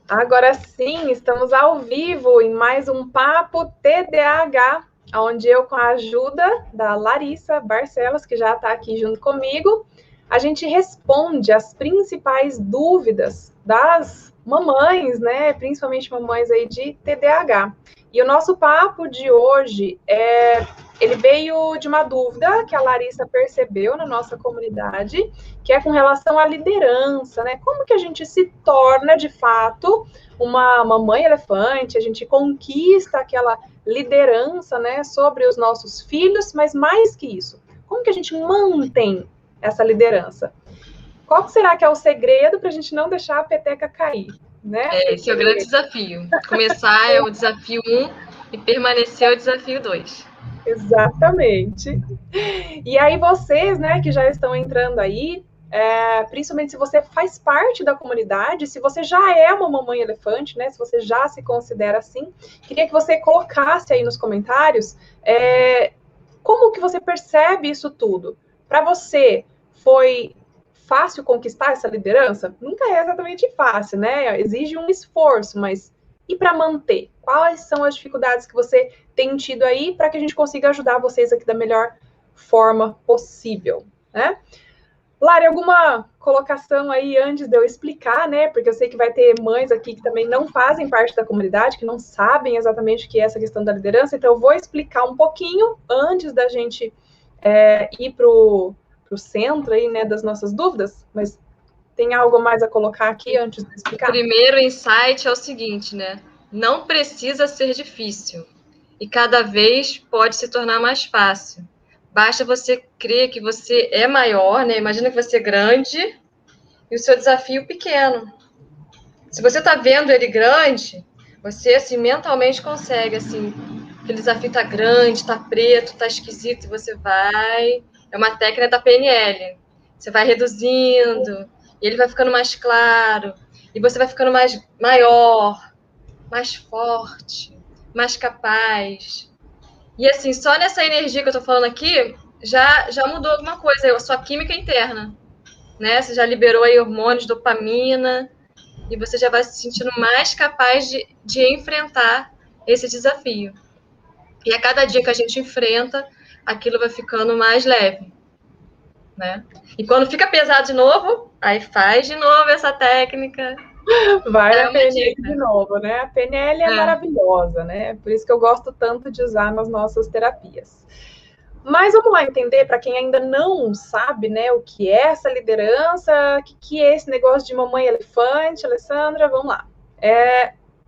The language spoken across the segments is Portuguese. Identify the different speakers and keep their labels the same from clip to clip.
Speaker 1: Agora sim, estamos ao vivo em mais um Papo TDAH, onde eu, com a ajuda da Larissa Barcelos, que já está aqui junto comigo, a gente responde as principais dúvidas das mamães, né? Principalmente mamães aí de TDAH. E o nosso papo de hoje ele veio de uma dúvida que a Larissa percebeu na nossa comunidade, que é com relação à liderança, né? Como que a gente se torna, de fato, uma mamãe elefante, a gente conquista aquela liderança, né, sobre os nossos filhos, mas mais que isso, como que a gente mantém essa liderança? Qual será que é o segredo para a gente não deixar a peteca cair, né?
Speaker 2: Esse é o grande desafio. Começar é o desafio 1 e permanecer é o desafio 2.
Speaker 1: Exatamente. E aí vocês, né, que já estão entrando aí, principalmente se você faz parte da comunidade, se você já é uma mamãe elefante, né, se você já se considera assim, queria que você colocasse aí nos comentários como que você percebe isso tudo. Para você, foi fácil conquistar essa liderança? Nunca é exatamente fácil, né? Exige um esforço, mas e para manter? Quais são as dificuldades que você tem tido aí para que a gente consiga ajudar vocês aqui da melhor forma possível, né? Lari, alguma colocação aí antes de eu explicar, né? Porque eu sei que vai ter mães aqui que também não fazem parte da comunidade, que não sabem exatamente o que é essa questão da liderança, então eu vou explicar um pouquinho antes da gente ir para o centro aí, né, das nossas dúvidas, mas tem algo mais a colocar aqui antes de explicar?
Speaker 2: O primeiro insight é o seguinte, né? Não precisa ser difícil. E cada vez pode se tornar mais fácil. Basta você crer que você é maior, né? Imagina que você é grande e o seu desafio pequeno. Se você está vendo ele grande, você, assim, mentalmente consegue, assim, aquele desafio está grande, está preto, está esquisito, e você vai... É uma técnica da PNL. Você vai reduzindo, e ele vai ficando mais claro, e você vai ficando mais maior, mais forte, mais capaz. E, assim, só nessa energia que eu estou falando aqui, já mudou alguma coisa, a sua química interna, né? Você já liberou aí hormônios, dopamina, e você já vai se sentindo mais capaz de enfrentar esse desafio. E a cada dia que a gente enfrenta, aquilo vai ficando mais leve, né? E quando fica pesado de novo, aí faz de novo essa técnica.
Speaker 1: Vai
Speaker 2: É
Speaker 1: na
Speaker 2: uma
Speaker 1: PNL
Speaker 2: dica.
Speaker 1: de novo, né? A PNL é maravilhosa, né? Por isso que eu gosto tanto de usar nas nossas terapias. Mas vamos lá entender, para quem ainda não sabe, né, o que é essa liderança, o que é esse negócio de mamãe elefante, Alessandra, vamos lá.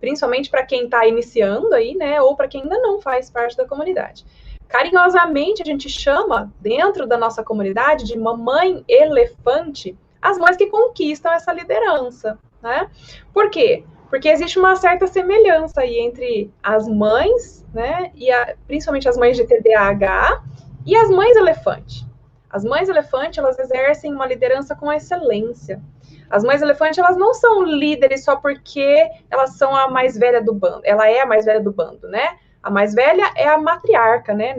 Speaker 1: Principalmente para quem está iniciando aí, né, ou para quem ainda não faz parte da comunidade. Carinhosamente, a gente chama, dentro da nossa comunidade, de mamãe elefante, as mães que conquistam essa liderança, né? Por quê? Porque existe uma certa semelhança aí entre as mães, né, e principalmente as mães de TDAH, e as mães elefante? As mães elefante, elas exercem uma liderança com excelência. As mães elefante, elas não são líderes só porque elas são a mais velha do bando. Ela é a mais velha do bando, né? A mais velha é a matriarca, né?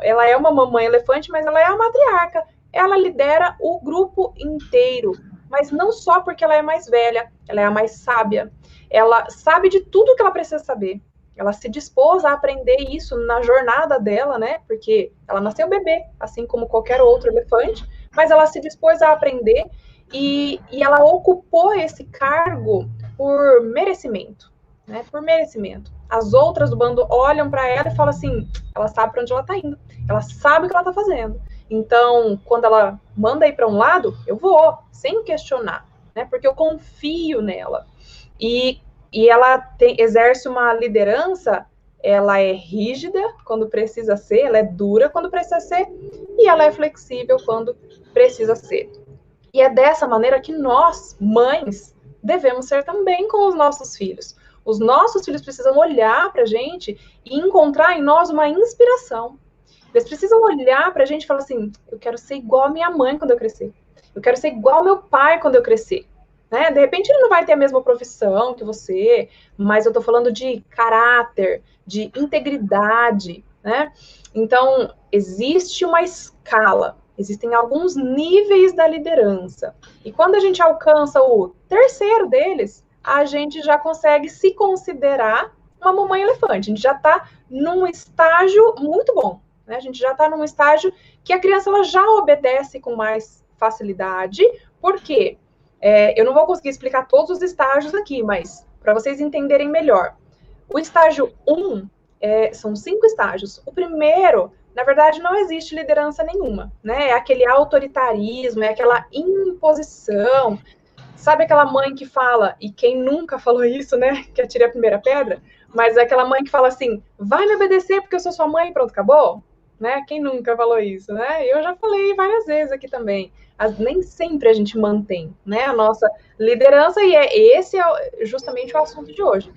Speaker 1: Ela é uma mamãe elefante, mas ela é a matriarca. Ela lidera o grupo inteiro, mas não só porque ela é mais velha, ela é a mais sábia. Ela sabe de tudo que ela precisa saber. Ela se dispôs a aprender isso na jornada dela, né? Porque ela nasceu bebê, assim como qualquer outro elefante, mas ela se dispôs a aprender e ela ocupou esse cargo por merecimento, né? Por merecimento. As outras do bando olham para ela e falam assim: ela sabe para onde ela está indo, ela sabe o que ela está fazendo. Então, quando ela manda ir para um lado, eu vou, sem questionar, né? Porque eu confio nela. E ela exerce uma liderança, ela é rígida quando precisa ser, ela é dura quando precisa ser, e ela é flexível quando precisa ser. E é dessa maneira que nós, mães, devemos ser também com os nossos filhos. Os nossos filhos precisam olhar para a gente e encontrar em nós uma inspiração. Eles precisam olhar para a gente e falar assim: eu quero ser igual a minha mãe quando eu crescer. Eu quero ser igual ao meu pai quando eu crescer. Né? De repente ele não vai ter a mesma profissão que você, mas eu estou falando de caráter, de integridade, né? Então, existe uma escala, existem alguns níveis da liderança. E quando a gente alcança o terceiro deles, a gente já consegue se considerar uma mamãe elefante. A gente já está num estágio muito bom, né? A gente já está num estágio que a criança ela já obedece com mais facilidade. Por quê? Eu não vou conseguir explicar todos os estágios aqui, mas para vocês entenderem melhor. O estágio 1 são 5 estágios. O primeiro, na verdade, não existe liderança nenhuma, né? É aquele autoritarismo, é aquela imposição. Sabe aquela mãe que fala, e quem nunca falou isso, né? Que atire a primeira pedra, mas é aquela mãe que fala assim, vai me obedecer porque eu sou sua mãe e pronto, acabou? Né? Quem nunca falou isso, né? Eu já falei várias vezes aqui também. Nem sempre a gente mantém, né, a nossa liderança, e esse é justamente o assunto de hoje.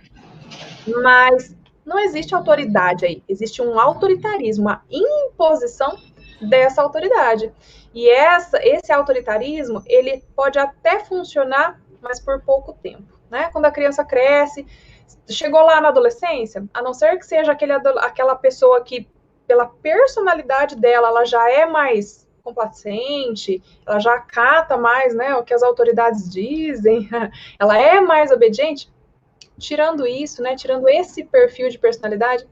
Speaker 1: Mas não existe autoridade aí, existe um autoritarismo, uma imposição dessa autoridade. E esse autoritarismo, ele pode até funcionar, mas por pouco tempo, né? Quando a criança cresce, chegou lá na adolescência, a não ser que seja aquela pessoa que, pela personalidade dela, ela já é mais complacente, ela já acata mais, né, o que as autoridades dizem, ela é mais obediente. Tirando isso, né, tirando esse perfil de personalidade,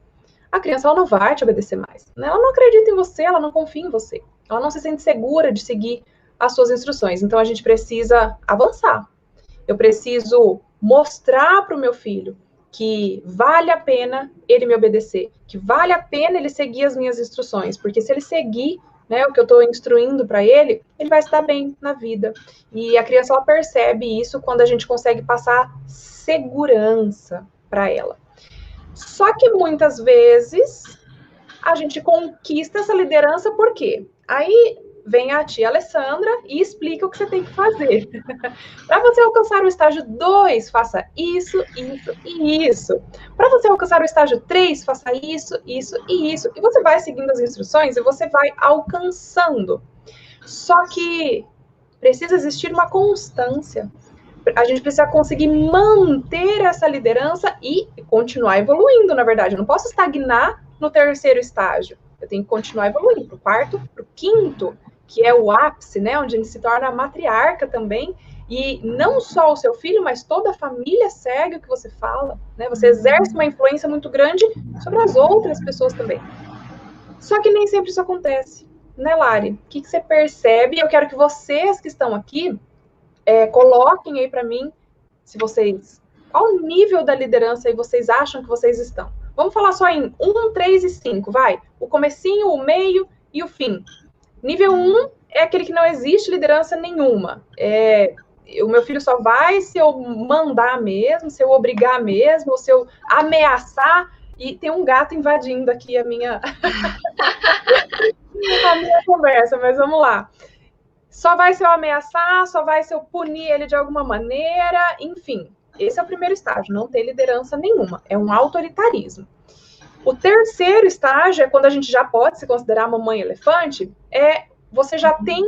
Speaker 1: a criança ela não vai te obedecer mais, né? Ela não acredita em você, ela não confia em você, ela não se sente segura de seguir as suas instruções. Então a gente precisa avançar. Eu preciso mostrar para o meu filho que vale a pena ele me obedecer, que vale a pena ele seguir as minhas instruções, porque se ele seguir, né, o que eu estou instruindo para ele, ele vai estar bem na vida. E a criança ela percebe isso quando a gente consegue passar segurança para ela. Só que muitas vezes a gente conquista essa liderança por quê? Aí vem a tia Alessandra e explica o que você tem que fazer. Para você alcançar o estágio 2, faça isso, isso e isso. Para você alcançar o estágio 3, faça isso, isso e isso. E você vai seguindo as instruções e você vai alcançando. Só que precisa existir uma constância. A gente precisa conseguir manter essa liderança e continuar evoluindo, na verdade. Eu não posso estagnar no terceiro estágio. Eu tenho que continuar evoluindo para o quarto, para o quinto, que é o ápice, né? Onde a gente se torna matriarca também. E não só o seu filho, mas toda a família segue o que você fala, né? Você exerce uma influência muito grande sobre as outras pessoas também. Só que nem sempre isso acontece, né, Lari? O que você percebe? Eu quero que vocês que estão aqui coloquem aí para mim, se vocês, qual o nível da liderança aí vocês acham que vocês estão. Vamos falar só em 1, 3 e 5, vai. O comecinho, o meio e o fim. Nível 1 é aquele que não existe liderança nenhuma. O meu filho só vai se eu mandar mesmo, se eu obrigar mesmo, ou se eu ameaçar. E tem um gato invadindo aqui a minha conversa, mas vamos lá. Só vai se eu ameaçar, só vai se eu punir ele de alguma maneira, enfim. Esse é o primeiro estágio, não tem liderança nenhuma, é um autoritarismo. O terceiro estágio é quando a gente já pode se considerar mamãe elefante, você já tem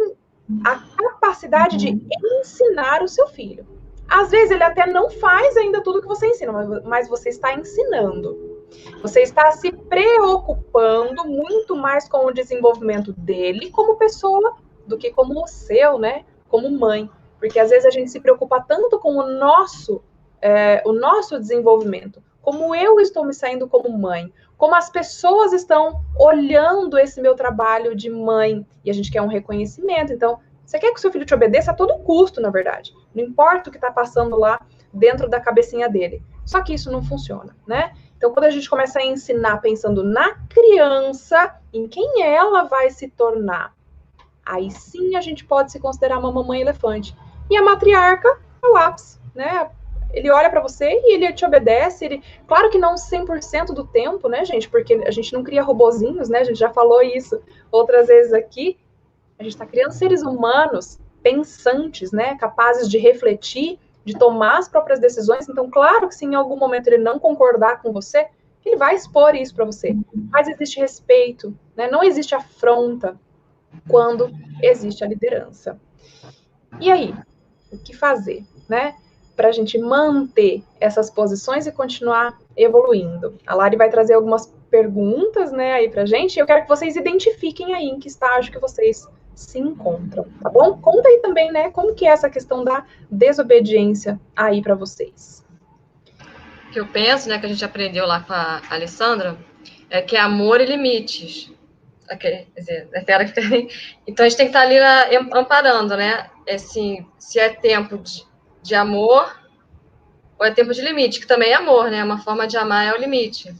Speaker 1: a capacidade de ensinar o seu filho. Às vezes ele até não faz ainda tudo que você ensina, mas você está ensinando. Você está se preocupando muito mais com o desenvolvimento dele como pessoa do que como o seu, né, como mãe. Porque às vezes a gente se preocupa tanto com o nosso desenvolvimento, como eu estou me saindo como mãe, como as pessoas estão olhando esse meu trabalho de mãe, e a gente quer um reconhecimento. Então, você quer que o seu filho te obedeça a todo custo, na verdade. Não importa o que está passando lá dentro da cabecinha dele. Só que isso não funciona, né? Então, quando a gente começa a ensinar pensando na criança, em quem ela vai se tornar, aí sim a gente pode se considerar uma mamãe elefante. E a matriarca é o ápice, né? Ele olha para você e ele te obedece. Claro que não 100% do tempo, né, gente? Porque a gente não cria robozinhos, né? A gente já falou isso outras vezes aqui. A gente está criando seres humanos pensantes, né? Capazes de refletir, de tomar as próprias decisões. Então, claro que se em algum momento ele não concordar com você, ele vai expor isso para você. Mas existe respeito, né? Não existe afronta quando existe a liderança. E aí, o que fazer, né? Para a gente manter essas posições e continuar evoluindo. A Lari vai trazer algumas perguntas, né, aí para a gente. Eu quero que vocês identifiquem aí em que estágio que vocês se encontram, tá bom? Conta aí também, né, como que é essa questão da desobediência aí para vocês.
Speaker 2: O que eu penso, né, que a gente aprendeu lá com a Alessandra, é que é amor e limites. Quer dizer, então a gente tem que estar ali amparando, né? Assim, se é tempo de amor ou é tempo de limite, que também é amor, né? Uma forma de amar é o limite.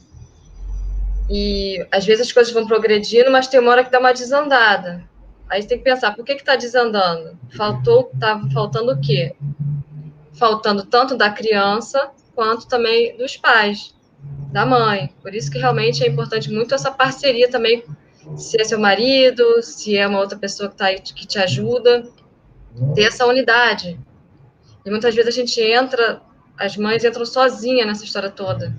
Speaker 2: E às vezes as coisas vão progredindo, mas tem uma hora que dá uma desandada. Aí você tem que pensar, por que está desandando? Estava faltando o quê? Faltando tanto da criança quanto também dos pais, da mãe. Por isso que realmente é importante muito essa parceria também, se é seu marido, se é uma outra pessoa que está aí que te ajuda, ter essa unidade. E muitas vezes a gente as mães entram sozinhas nessa história toda.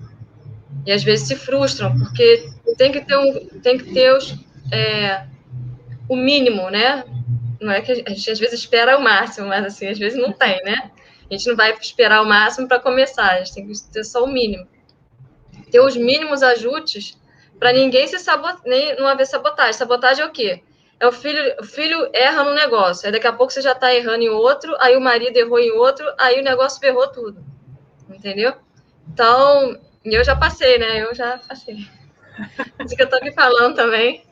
Speaker 2: E às vezes se frustram, porque tem que ter o mínimo, né? Não é que a gente às vezes espera o máximo, mas assim, às vezes não tem, né? A gente não vai esperar o máximo para começar, a gente tem que ter só o mínimo. Ter os mínimos ajustes para ninguém nem não haver sabotagem. Sabotagem é o quê? É o filho erra no negócio, aí daqui a pouco você já está errando em outro, aí o marido errou em outro, aí o negócio ferrou tudo. Entendeu? Então, eu já passei, né? Eu já passei. Isso que eu estou me falando também.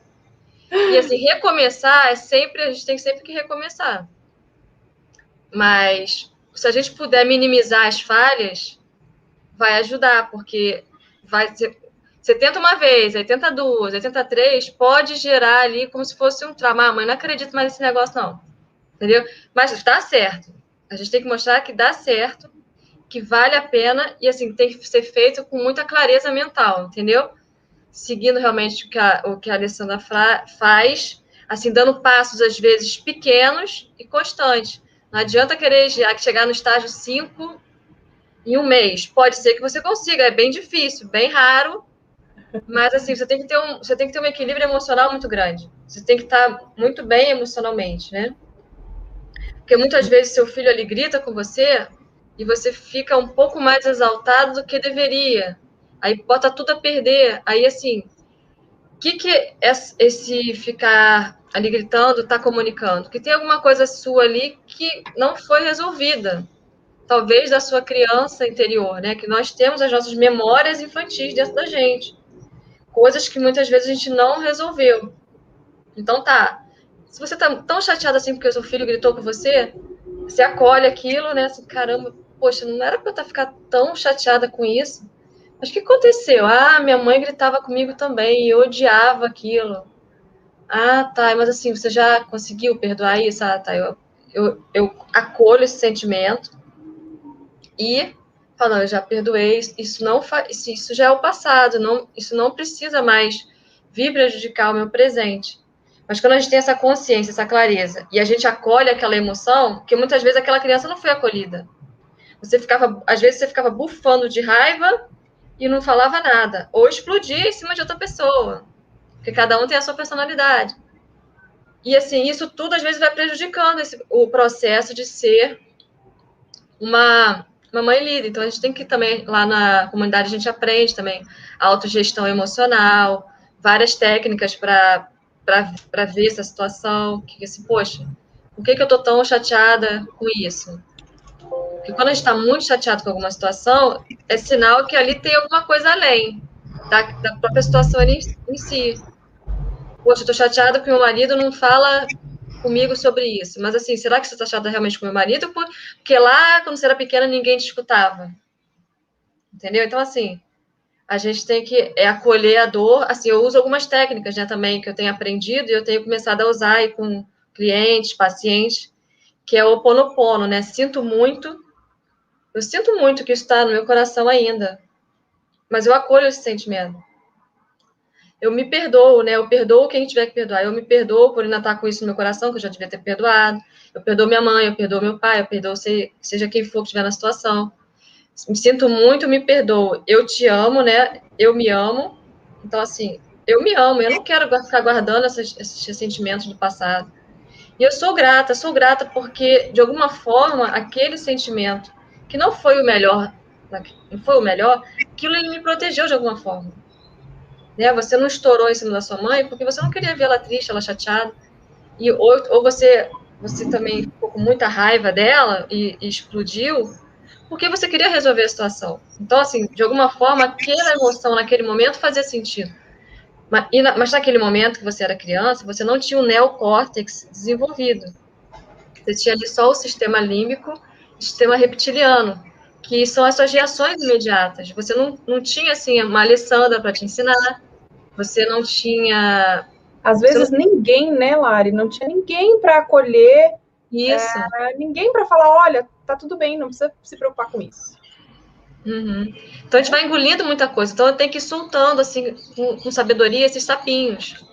Speaker 2: E assim, recomeçar a gente tem sempre que recomeçar. Mas se a gente puder minimizar as falhas, vai ajudar, porque você tenta uma vez, aí tenta duas, aí tenta três, pode gerar ali como se fosse um trauma. Ah, mãe, não acredito mais nesse negócio, não. Entendeu? Mas dá certo. A gente tem que mostrar que dá certo, que vale a pena, e assim, tem que ser feito com muita clareza mental, entendeu? Seguindo realmente o que a Alessandra faz, assim, dando passos, às vezes, pequenos e constantes. Não adianta querer chegar no estágio 5 em um mês. Pode ser que você consiga, é bem difícil, bem raro, mas assim, você tem que ter um equilíbrio emocional muito grande. Você tem que estar muito bem emocionalmente, né? Porque muitas vezes seu filho ali grita com você e você fica um pouco mais exaltado do que deveria. Aí bota tudo a perder. Aí, assim, o que esse ficar ali gritando está comunicando? Que tem alguma coisa sua ali que não foi resolvida. Talvez da sua criança interior, né? Que nós temos as nossas memórias infantis dentro da gente. Coisas que muitas vezes a gente não resolveu. Então tá. Se você tá tão chateado assim porque o seu filho gritou com você, você acolhe aquilo, né? Assim, caramba, poxa, não era para eu ficar tão chateada com isso. Mas o que aconteceu? Ah, minha mãe gritava comigo também e eu odiava aquilo. Ah, tá, mas assim, você já conseguiu perdoar isso? Ah, tá, eu acolho esse sentimento e falo, eu já perdoei, isso já é o passado, isso não precisa mais vir prejudicar o meu presente. Mas quando a gente tem essa consciência, essa clareza, e a gente acolhe aquela emoção, porque muitas vezes aquela criança não foi acolhida. Às vezes você ficava bufando de raiva e não falava nada, ou explodia em cima de outra pessoa, porque cada um tem a sua personalidade. E assim, isso tudo às vezes vai prejudicando o processo de ser uma mãe líder. Então a gente tem que também, lá na comunidade, a gente aprende também autogestão emocional, várias técnicas para ver essa situação, que assim, poxa, por que eu estou tão chateada com isso? Porque quando a gente está muito chateado com alguma situação, é sinal que ali tem alguma coisa além da própria situação em si. Poxa, eu estou chateada porque meu marido não fala comigo sobre isso. Mas assim, será que você está chateada realmente com meu marido? Porque lá, quando você era pequena, ninguém te escutava. Entendeu? Então, assim, a gente tem que acolher a dor. Assim, eu uso algumas técnicas, né, também, que eu tenho aprendido e eu tenho começado a usar aí com clientes, pacientes, que é o Ho Oponopono, né? Eu sinto muito que isso está no meu coração ainda, mas eu acolho esse sentimento. Eu me perdoo, né? Eu perdoo quem tiver que perdoar. Eu me perdoo por ainda estar com isso no meu coração, que eu já devia ter perdoado. Eu perdoo minha mãe, eu perdoo meu pai, eu perdoo seja quem for que estiver na situação. Me sinto muito, me perdoo. Eu te amo, né? Eu me amo. Então, assim, eu me amo. Eu não quero ficar guardando esses sentimentos do passado. E eu sou grata porque, de alguma forma, aquele sentimento que não foi o melhor, aquilo ele me protegeu de alguma forma. Né? Você não estourou em cima da sua mãe porque você não queria ver ela triste, ela chateada. ou você também ficou com muita raiva dela e explodiu, porque você queria resolver a situação. Então, assim, de alguma forma, aquela emoção naquele momento fazia sentido. Mas naquele momento que você era criança, você não tinha o neocórtex desenvolvido. Você tinha ali só o sistema límbico e o sistema reptiliano, que são as suas reações imediatas. Você não tinha, assim, uma Alessandra para te ensinar, você não tinha...
Speaker 1: Às vezes ninguém, né, Lari? Não tinha ninguém para acolher,
Speaker 2: isso.
Speaker 1: Ninguém para falar, olha, tá tudo bem, não precisa se preocupar com isso.
Speaker 2: Uhum. Então a gente vai engolindo muita coisa. Então eu tenho que ir soltando, assim, com sabedoria, esses sapinhos.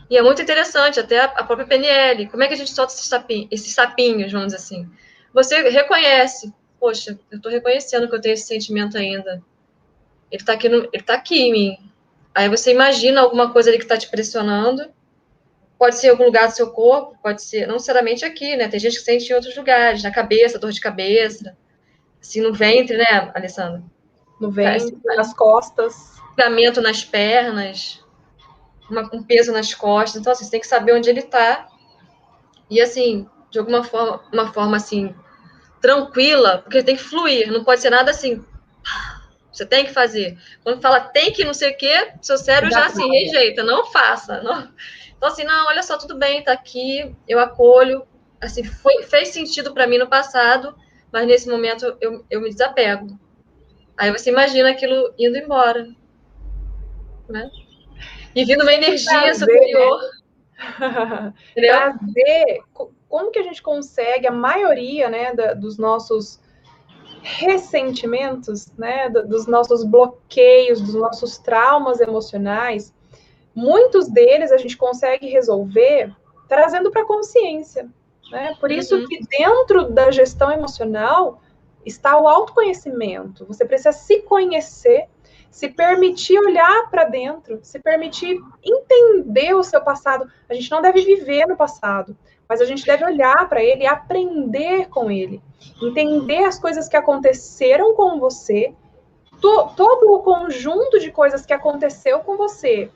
Speaker 2: E é muito interessante, até a própria PNL. Como é que a gente solta esses sapinhos, vamos dizer assim? Você reconhece, poxa, eu estou reconhecendo que eu tenho esse sentimento ainda. Ele está aqui em mim. Aí você imagina alguma coisa ali que está te pressionando. Pode ser em algum lugar do seu corpo, pode ser, não necessariamente aqui, né? Tem gente que sente em outros lugares, na cabeça, dor de cabeça, assim, no ventre, né, Alessandra?
Speaker 1: No ventre, nas costas.
Speaker 2: Ligamento nas pernas, um peso nas costas. Então, assim, você tem que saber onde ele está. E, assim, de alguma forma, uma forma, assim, tranquila, porque tem que fluir. Não pode ser nada assim, você tem que fazer. Quando fala tem que não sei o quê, seu cérebro já, assim, rejeita. Não faça. Não. Então, assim, não, olha só, tudo bem, tá aqui, eu acolho. Assim, fez sentido para mim no passado, mas nesse momento eu me desapego. Aí você imagina aquilo indo embora, né? E vindo uma energia superior.
Speaker 1: Trazer, como que a gente consegue, a maioria, né, dos nossos ressentimentos, né, dos nossos bloqueios, dos nossos traumas emocionais, muitos deles a gente consegue resolver trazendo para a consciência, né? Por isso que dentro da gestão emocional está o autoconhecimento. Você precisa se conhecer, se permitir olhar para dentro, se permitir entender o seu passado. A gente não deve viver no passado, mas a gente deve olhar para ele e aprender com ele. Entender as coisas que aconteceram com você, todo o conjunto de coisas que aconteceu com você,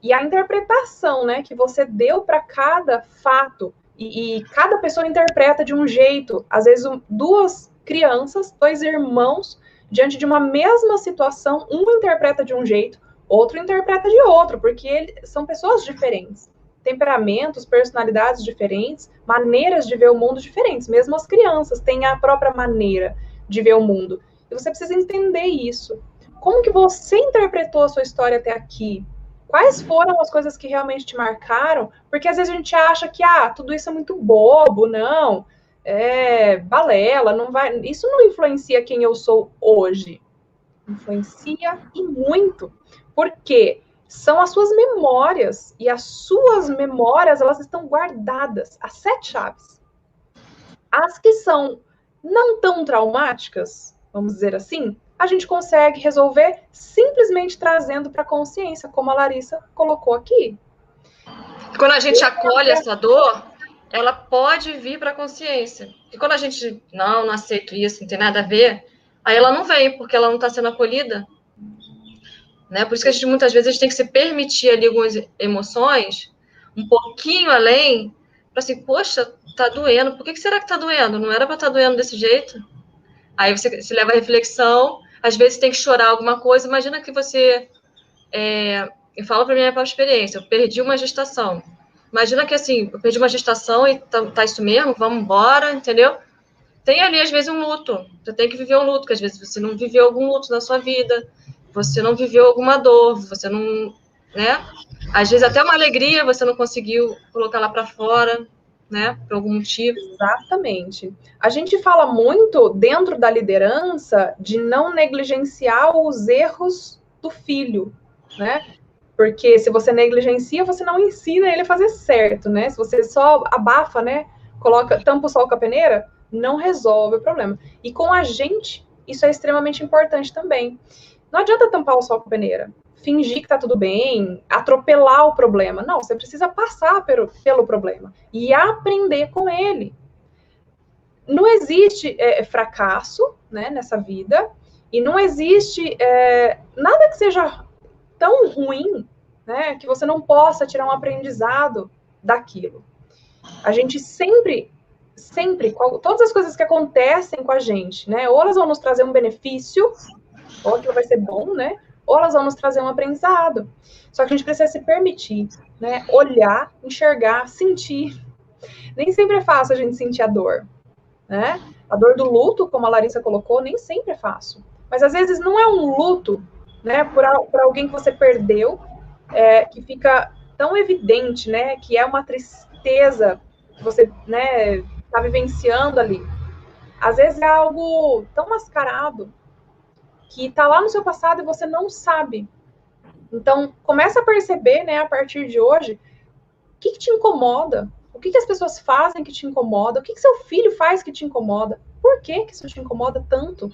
Speaker 1: e a interpretação, né, que você deu para cada fato, e cada pessoa interpreta de um jeito. Às vezes, duas crianças, dois irmãos, diante de uma mesma situação, um interpreta de um jeito, outro interpreta de outro, porque são pessoas diferentes. Temperamentos, personalidades diferentes, maneiras de ver o mundo diferentes. Mesmo as crianças têm a própria maneira de ver o mundo. E você precisa entender isso. Como que você interpretou a sua história até aqui? Quais foram as coisas que realmente te marcaram? Porque às vezes a gente acha que tudo isso é muito bobo, não, balela, não vai. Isso não influencia quem eu sou hoje. Influencia e muito. Porque são as suas memórias, e as suas memórias, elas estão guardadas, as 7 chaves. As que são não tão traumáticas, vamos dizer assim, a gente consegue resolver simplesmente trazendo para a consciência, como a Larissa colocou aqui.
Speaker 2: Quando a gente acolhe essa dor, ela pode vir para a consciência. E quando a gente, não aceito isso, não tem nada a ver, aí ela não vem, porque ela não está sendo acolhida. Né? Por isso que muitas vezes a gente tem que se permitir ali algumas emoções um pouquinho além, para assim, poxa, tá doendo, por que será que tá doendo? Não era para estar doendo desse jeito? Aí você se leva a reflexão, às vezes tem que chorar alguma coisa, imagina que você, eu falo para minha própria experiência, eu perdi uma gestação, imagina que assim, eu perdi uma gestação e tá isso mesmo, vamos embora, entendeu? Tem ali, às vezes, um luto, você tem que viver um luto, porque às vezes você não viveu algum luto na sua vida, você não viveu alguma dor, você não, né? Às vezes até uma alegria você não conseguiu colocar lá para fora, né? Por algum motivo.
Speaker 1: Exatamente. A gente fala muito dentro da liderança de não negligenciar os erros do filho, né? Porque se você negligencia, você não ensina ele a fazer certo, né? Se você só abafa, né? Tampa o sol com a peneira, não resolve o problema. E com a gente, isso é extremamente importante também. Não adianta tampar o sol com a peneira, fingir que tá tudo bem, atropelar o problema. Não, você precisa passar pelo problema e aprender com ele. Não existe fracasso, né, nessa vida, e não existe nada que seja tão ruim, né, que você não possa tirar um aprendizado daquilo. A gente sempre, todas as coisas que acontecem com a gente, né? Ou elas vão nos trazer um benefício, ou aquilo vai ser bom, né? Ou elas vão nos trazer um aprendizado. Só que a gente precisa se permitir, né? Olhar, enxergar, sentir. Nem sempre é fácil a gente sentir a dor, né? A dor do luto, como a Larissa colocou, nem sempre é fácil. Mas às vezes não é um luto, né? Por alguém que você perdeu, que fica tão evidente, né? Que é uma tristeza que você, né? Está vivenciando ali. Às vezes é algo tão mascarado que está lá no seu passado e você não sabe. Então, começa a perceber, né, a partir de hoje, o que te incomoda, o que as pessoas fazem que te incomoda, o que seu filho faz que te incomoda, por que isso te incomoda tanto,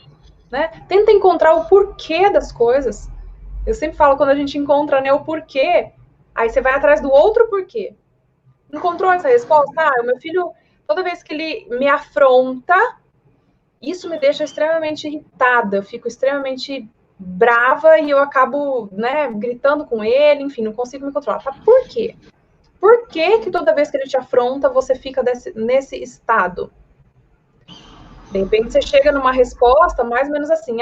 Speaker 1: né? Tenta encontrar o porquê das coisas. Eu sempre falo, quando a gente encontra, né, o porquê, aí você vai atrás do outro porquê. Encontrou essa resposta? Ah, o meu filho, toda vez que ele me afronta, isso me deixa extremamente irritada, eu fico extremamente brava e eu acabo, né, gritando com ele, enfim, não consigo me controlar. Tá? Por quê? Por que toda vez que ele te afronta, você fica nesse estado? De repente você chega numa resposta mais ou menos assim,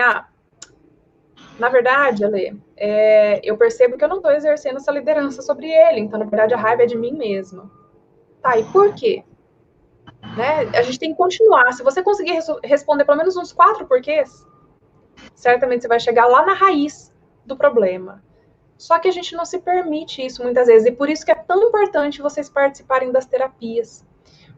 Speaker 1: na verdade, Ale, eu percebo que eu não estou exercendo essa liderança sobre ele, então, na verdade, a raiva é de mim mesma. Tá, e por quê? Né? A gente tem que continuar. Se você conseguir responder pelo menos uns 4 porquês, certamente você vai chegar lá na raiz do problema. Só que a gente não se permite isso muitas vezes, e por isso que é tão importante vocês participarem das terapias.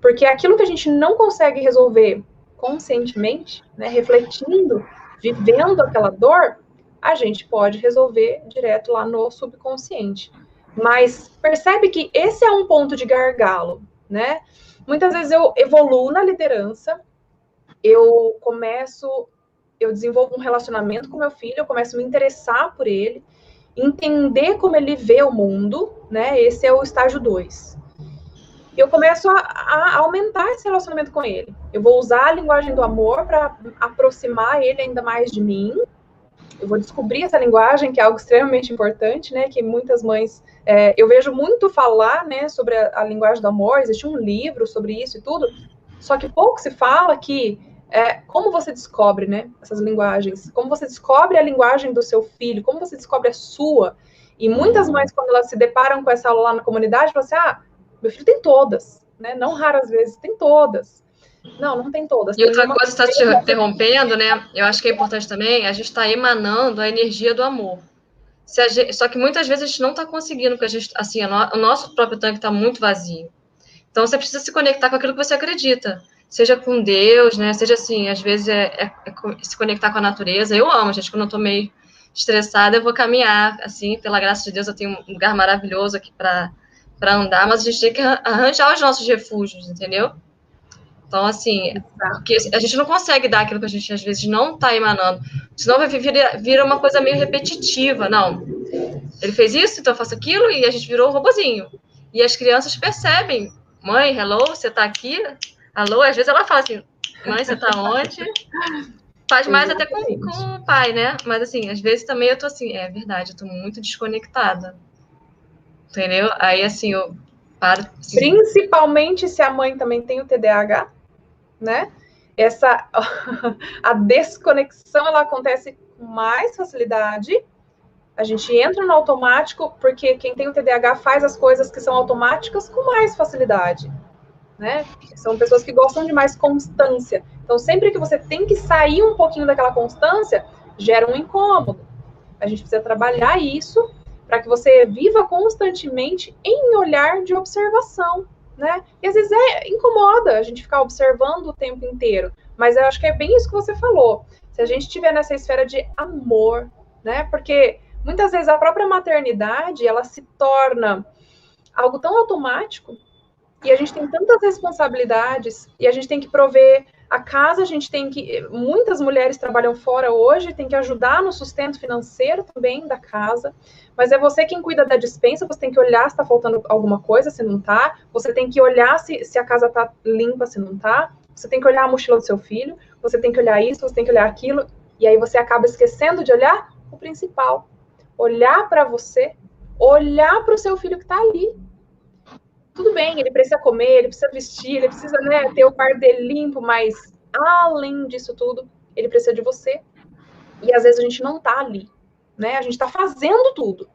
Speaker 1: Porque aquilo que a gente não consegue resolver conscientemente, né, refletindo, vivendo aquela dor, a gente pode resolver direto lá no subconsciente. Mas percebe que esse é um ponto de gargalo, né? Muitas vezes eu evoluo na liderança, eu desenvolvo um relacionamento com meu filho, eu começo a me interessar por ele, entender como ele vê o mundo, né? Esse é o estágio 2. Eu começo a aumentar esse relacionamento com ele. Eu vou usar a linguagem do amor para aproximar ele ainda mais de mim. Eu vou descobrir essa linguagem, que é algo extremamente importante, né? Que muitas mães... eu vejo muito falar, né, sobre a linguagem do amor. Existe um livro sobre isso e tudo. Só que pouco se fala que... como você descobre, né, essas linguagens? Como você descobre a linguagem do seu filho? Como você descobre a sua? E muitas mães, quando elas se deparam com essa aula lá na comunidade, falam assim, meu filho tem todas, né? Não raras vezes, tem todas. Não tem todas.
Speaker 2: E outra coisa, está te interrompendo, né? Eu acho que é importante também, a gente está emanando a energia do amor. Só que muitas vezes a gente não está conseguindo, porque a gente, assim, o nosso próprio tanque está muito vazio. Então você precisa se conectar com aquilo que você acredita. Seja com Deus, né? Seja assim, às vezes se conectar com a natureza. Eu amo, gente, quando eu estou meio estressada, eu vou caminhar, assim, pela graça de Deus, eu tenho um lugar maravilhoso aqui para andar, mas a gente tem que arranjar os nossos refúgios, entendeu? Então, assim, porque a gente não consegue dar aquilo que a gente, às vezes, não está emanando. Senão vai vira uma coisa meio repetitiva. Não, ele fez isso, então eu faço aquilo, e a gente virou um robozinho. E as crianças percebem. Mãe, hello, você está aqui? Alô? Às vezes ela fala assim, mãe, você está onde? Faz mais até com o pai, né? Mas, assim, às vezes também eu tô assim, é verdade, eu tô muito desconectada. Entendeu? Aí, assim, eu paro... Assim,
Speaker 1: principalmente se a mãe também tem o TDAH, né? A desconexão, ela acontece com mais facilidade. A gente entra no automático, porque quem tem o TDAH faz as coisas que são automáticas com mais facilidade, né? São pessoas que gostam de mais constância. Então, sempre que você tem que sair um pouquinho daquela constância, gera um incômodo. A gente precisa trabalhar isso para que você viva constantemente em olhar de observação, né? E às vezes incomoda a gente ficar observando o tempo inteiro, mas eu acho que é bem isso que você falou. Se a gente estiver nessa esfera de amor, né? Porque muitas vezes a própria maternidade, ela se torna algo tão automático, e a gente tem tantas responsabilidades, e a gente tem que prover a casa, a gente tem que... Muitas mulheres trabalham fora hoje, tem que ajudar no sustento financeiro também da casa, mas é você quem cuida da despensa, você tem que olhar se está faltando alguma coisa, se não está, você tem que olhar se a casa está limpa, se não está, você tem que olhar a mochila do seu filho, você tem que olhar isso, você tem que olhar aquilo, e aí você acaba esquecendo de olhar o principal. Olhar para você, olhar para o seu filho que está ali. tudo bem, ele precisa comer, ele precisa vestir, ele precisa, né, ter o quarto dele limpo, mas além disso tudo, ele precisa de você. E às vezes a gente não tá ali, né? A gente tá fazendo tudo,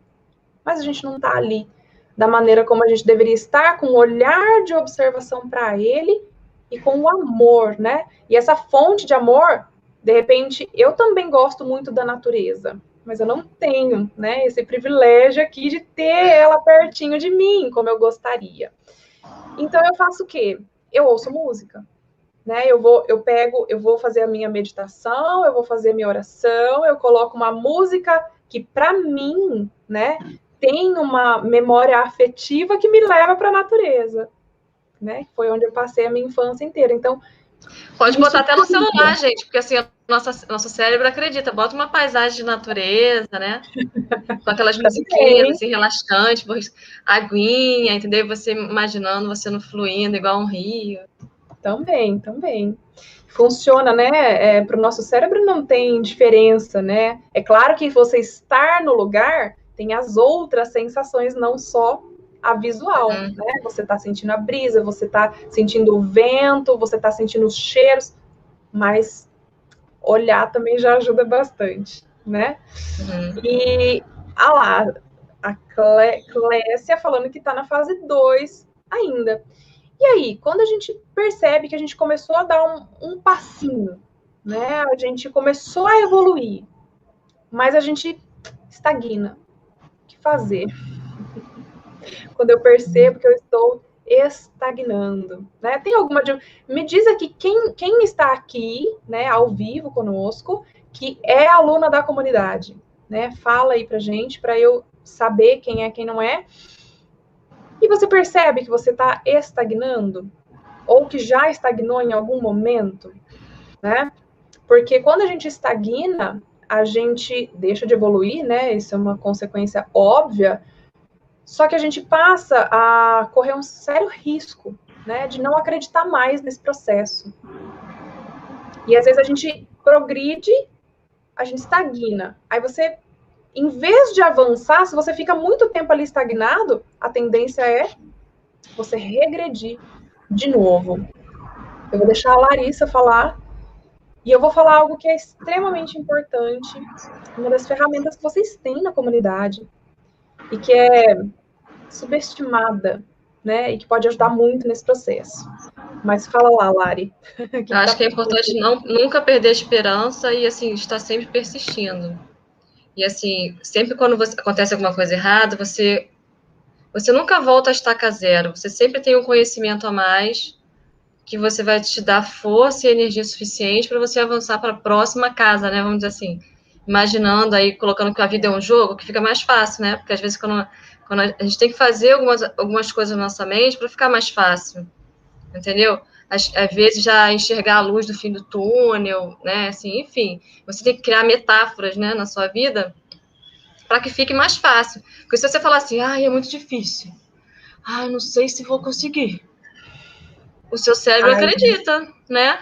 Speaker 1: mas a gente não tá ali da maneira como a gente deveria estar, com um olhar de observação para ele e com o amor, né? E essa fonte de amor, de repente, eu também gosto muito da natureza, mas eu não tenho, né, esse privilégio aqui de ter ela pertinho de mim, como eu gostaria. Então eu faço o quê? Eu ouço música, né? Eu vou fazer a minha meditação, eu vou fazer a minha oração, eu coloco uma música que para mim, né, tem uma memória afetiva que me leva para a natureza, né? Foi onde eu passei a minha infância inteira. Então,
Speaker 2: pode botar até no celular, gente, porque assim, nosso cérebro acredita. Bota uma paisagem de natureza, né? Com aquelas musiquinhas assim, relaxantes, aguinha, entendeu? Você imaginando você no fluindo igual um rio.
Speaker 1: Também. Funciona, né? Para o nosso cérebro não tem diferença, né? É claro que você estar no lugar tem as outras sensações, não só a visual, né? Você está sentindo a brisa, você está sentindo o vento, você está sentindo os cheiros, mas olhar também já ajuda bastante, né? E, lá, a Clécia falando que está na fase 2 ainda. E aí, quando a gente percebe que a gente começou a dar um passinho, né? A gente começou a evoluir, mas a gente estagna. O que fazer? Quando eu percebo que eu estou estagnando, né? Tem alguma... Me diz aqui quem está aqui, né, ao vivo conosco, que é aluna da comunidade, né? Fala aí pra gente, para eu saber quem é, quem não é. E você percebe que você está estagnando? Ou que já estagnou em algum momento, né? Porque quando a gente estagna, a gente deixa de evoluir, né? Isso é uma consequência óbvia. Só que a gente passa a correr um sério risco, né? De não acreditar mais nesse processo. E às vezes a gente progride, a gente estagna. Aí você, em vez de avançar, se você fica muito tempo ali estagnado, a tendência é você regredir de novo. Eu vou deixar a Larissa falar. E eu vou falar algo que é extremamente importante, uma das ferramentas que vocês têm na comunidade, e que é subestimada, né? E que pode ajudar muito nesse processo. Mas fala lá, Lari.
Speaker 2: Eu acho que é importante nunca perder a esperança e, assim, estar sempre persistindo. E, assim, sempre quando acontece alguma coisa errada, você nunca volta a estaca zero. Você sempre tem um conhecimento a mais que você vai te dar força e energia suficiente para você avançar para a próxima casa, né? Vamos dizer assim, imaginando aí, colocando que a vida é um jogo, que fica mais fácil, né? Porque às vezes quando a gente tem que fazer algumas coisas na nossa mente para ficar mais fácil, entendeu? Às vezes já enxergar a luz do fim do túnel, né? Assim, enfim, você tem que criar metáforas, né, na sua vida para que fique mais fácil. Porque se você falar assim, é muito difícil, não sei se vou conseguir, o seu cérebro acredita, né?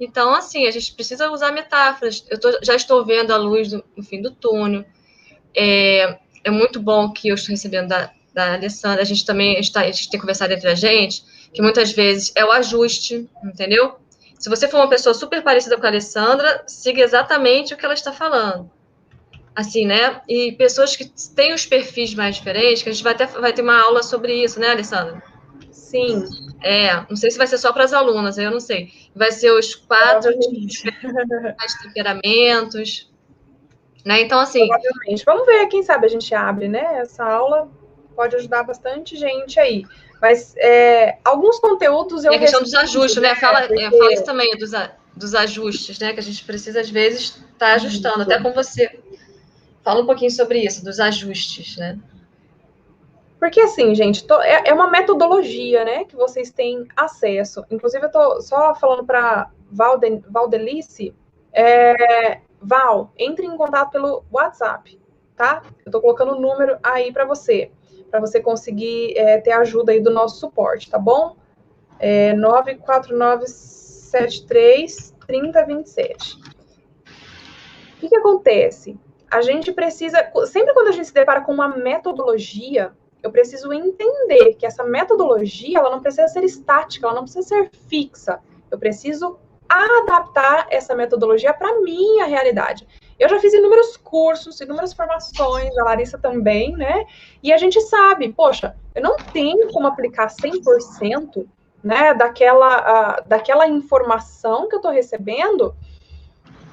Speaker 2: Então, assim, a gente precisa usar metáforas. Já estou vendo a luz no fim do túnel. É muito bom que eu estou recebendo da Alessandra. A gente tem conversado entre a gente, que muitas vezes é o ajuste, entendeu? Se você for uma pessoa super parecida com a Alessandra, siga exatamente o que ela está falando. Assim, né? E pessoas que têm os perfis mais diferentes, que a gente vai ter uma aula sobre isso, né, Alessandra?
Speaker 1: Sim.
Speaker 2: Não sei se vai ser só para as alunas, eu não sei. Vai ser os 4 temperamentos, né? Então, assim...
Speaker 1: Provavelmente. Vamos ver, quem sabe a gente abre, né? Essa aula pode ajudar bastante gente aí. Mas alguns conteúdos eu...
Speaker 2: E a questão dos ajustes, né? Fala isso também, dos ajustes, né? Que a gente precisa, às vezes, estar ajustando, até com você. Fala um pouquinho sobre isso, dos ajustes, né?
Speaker 1: Porque, assim, gente, é uma metodologia, né, que vocês têm acesso. Inclusive, eu tô só falando para Valdelice, Val, entre em contato pelo WhatsApp, tá? Eu tô colocando o número aí para você conseguir ter ajuda aí do nosso suporte, tá bom? 949733027. O que acontece? A gente precisa, sempre quando a gente se depara com uma metodologia, eu preciso entender que essa metodologia, ela não precisa ser estática, ela não precisa ser fixa. Eu preciso adaptar essa metodologia para a minha realidade. Eu já fiz inúmeros cursos, inúmeras formações, a Larissa também, né? E a gente sabe, poxa, eu não tenho como aplicar 100%, né, daquela informação que eu estou recebendo,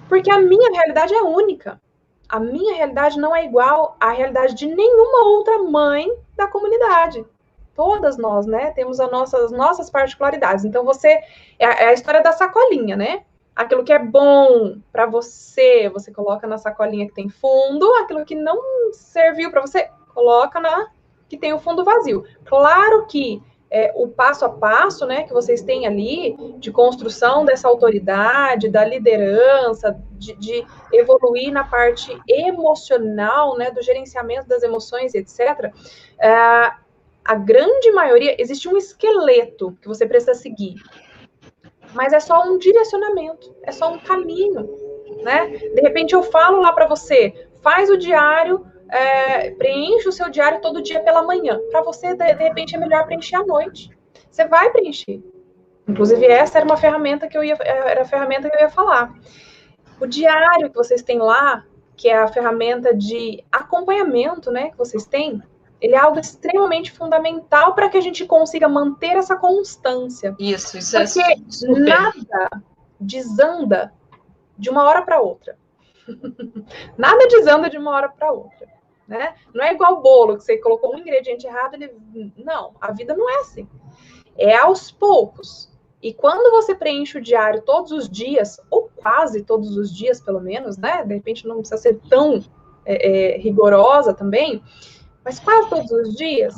Speaker 1: porque a minha realidade é única. A minha realidade não é igual à realidade de nenhuma outra mãe da comunidade. Todas nós, né, temos as nossas particularidades. Então, é a história da sacolinha, né? Aquilo que é bom para você, você coloca na sacolinha que tem fundo. Aquilo que não serviu para você, coloca na que tem o fundo vazio. Claro que o passo a passo, né, que vocês têm ali, de construção dessa autoridade, da liderança, de evoluir na parte emocional, né, do gerenciamento das emoções, etc., a grande maioria, existe um esqueleto que você precisa seguir, mas é só um direcionamento, é só um caminho, né? De repente eu falo lá para você, faz o diário, preenche o seu diário todo dia pela manhã. Para você, de repente, é melhor preencher à noite. Você vai preencher. Inclusive, essa era a ferramenta que eu ia falar. O diário que vocês têm lá, que é a ferramenta de acompanhamento, né, que vocês têm, ele é algo extremamente fundamental para que a gente consiga manter essa constância.
Speaker 2: Isso
Speaker 1: porque
Speaker 2: é super.
Speaker 1: Nada desanda de uma hora para outra. Nada desanda de uma hora para outra, né? Não é igual bolo, que você colocou um ingrediente errado, não, a vida não é assim. É aos poucos. E quando você preenche o diário todos os dias, ou quase todos os dias, pelo menos, né? De repente não precisa ser tão rigorosa também, mas quase todos os dias,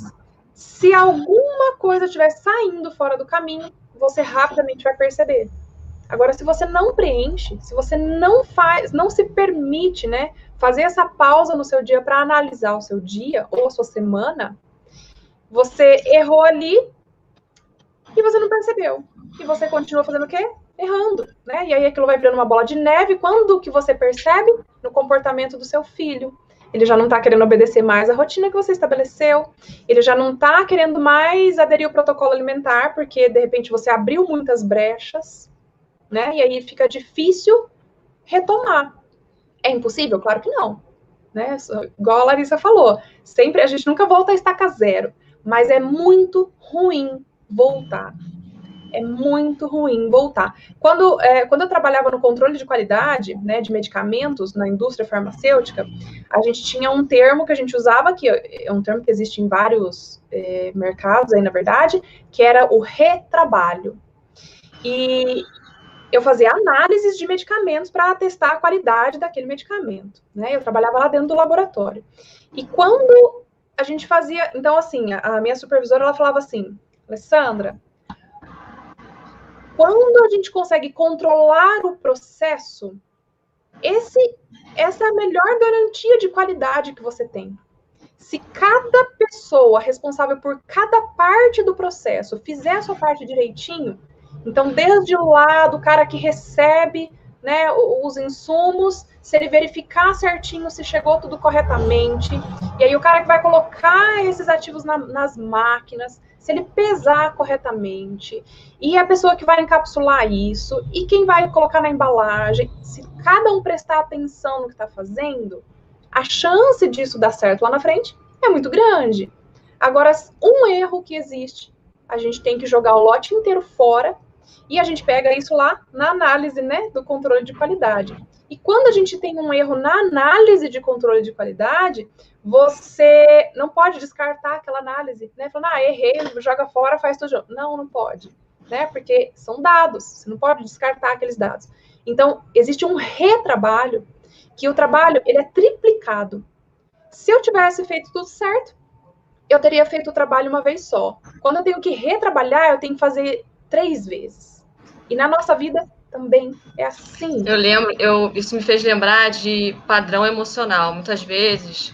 Speaker 1: se alguma coisa estiver saindo fora do caminho, você rapidamente vai perceber. Agora, se você não preenche, se você não se permite, né, fazer essa pausa no seu dia para analisar o seu dia ou a sua semana, você errou ali e você não percebeu. E você continua fazendo o quê? Errando, né? E aí aquilo vai virando uma bola de neve. Quando que você percebe? No comportamento do seu filho. Ele já não está querendo obedecer mais a rotina que você estabeleceu. Ele já não está querendo mais aderir ao protocolo alimentar, porque, de repente, você abriu muitas brechas, né? E aí fica difícil retomar. É impossível? Claro que não. Né? Igual a Larissa falou, sempre a gente nunca volta a estaca zero, mas é muito ruim voltar. É muito ruim voltar. Quando eu trabalhava no controle de qualidade, né, de medicamentos na indústria farmacêutica, a gente tinha um termo que a gente usava, que é um termo que existe em vários mercados aí, na verdade, que era o retrabalho. E eu fazia análises de medicamentos para atestar a qualidade daquele medicamento, né? Eu trabalhava lá dentro do laboratório. E quando a gente fazia... Então, assim, a minha supervisora, ela falava assim, Alessandra, quando a gente consegue controlar o processo, essa é a melhor garantia de qualidade que você tem. Se cada pessoa responsável por cada parte do processo fizer a sua parte direitinho, então, desde o lado, o cara que recebe, né, os insumos, se ele verificar certinho se chegou tudo corretamente, e aí o cara que vai colocar esses ativos nas máquinas, se ele pesar corretamente, e a pessoa que vai encapsular isso, e quem vai colocar na embalagem, se cada um prestar atenção no que está fazendo, a chance disso dar certo lá na frente é muito grande. Agora, um erro que existe, a gente tem que jogar o lote inteiro fora, e a gente pega isso lá na análise, né, do controle de qualidade. E quando a gente tem um erro na análise de controle de qualidade, você não pode descartar aquela análise, né? Falando, errei, joga fora, faz tudo. Não, não pode, né? Porque são dados, você não pode descartar aqueles dados. Então, existe um retrabalho, que o trabalho, ele é triplicado. Se eu tivesse feito tudo certo, eu teria feito o trabalho uma vez só. Quando eu tenho que retrabalhar, eu tenho que fazer 3 vezes. E na nossa vida também é assim.
Speaker 2: Eu lembro, isso me fez lembrar de padrão emocional. Muitas vezes,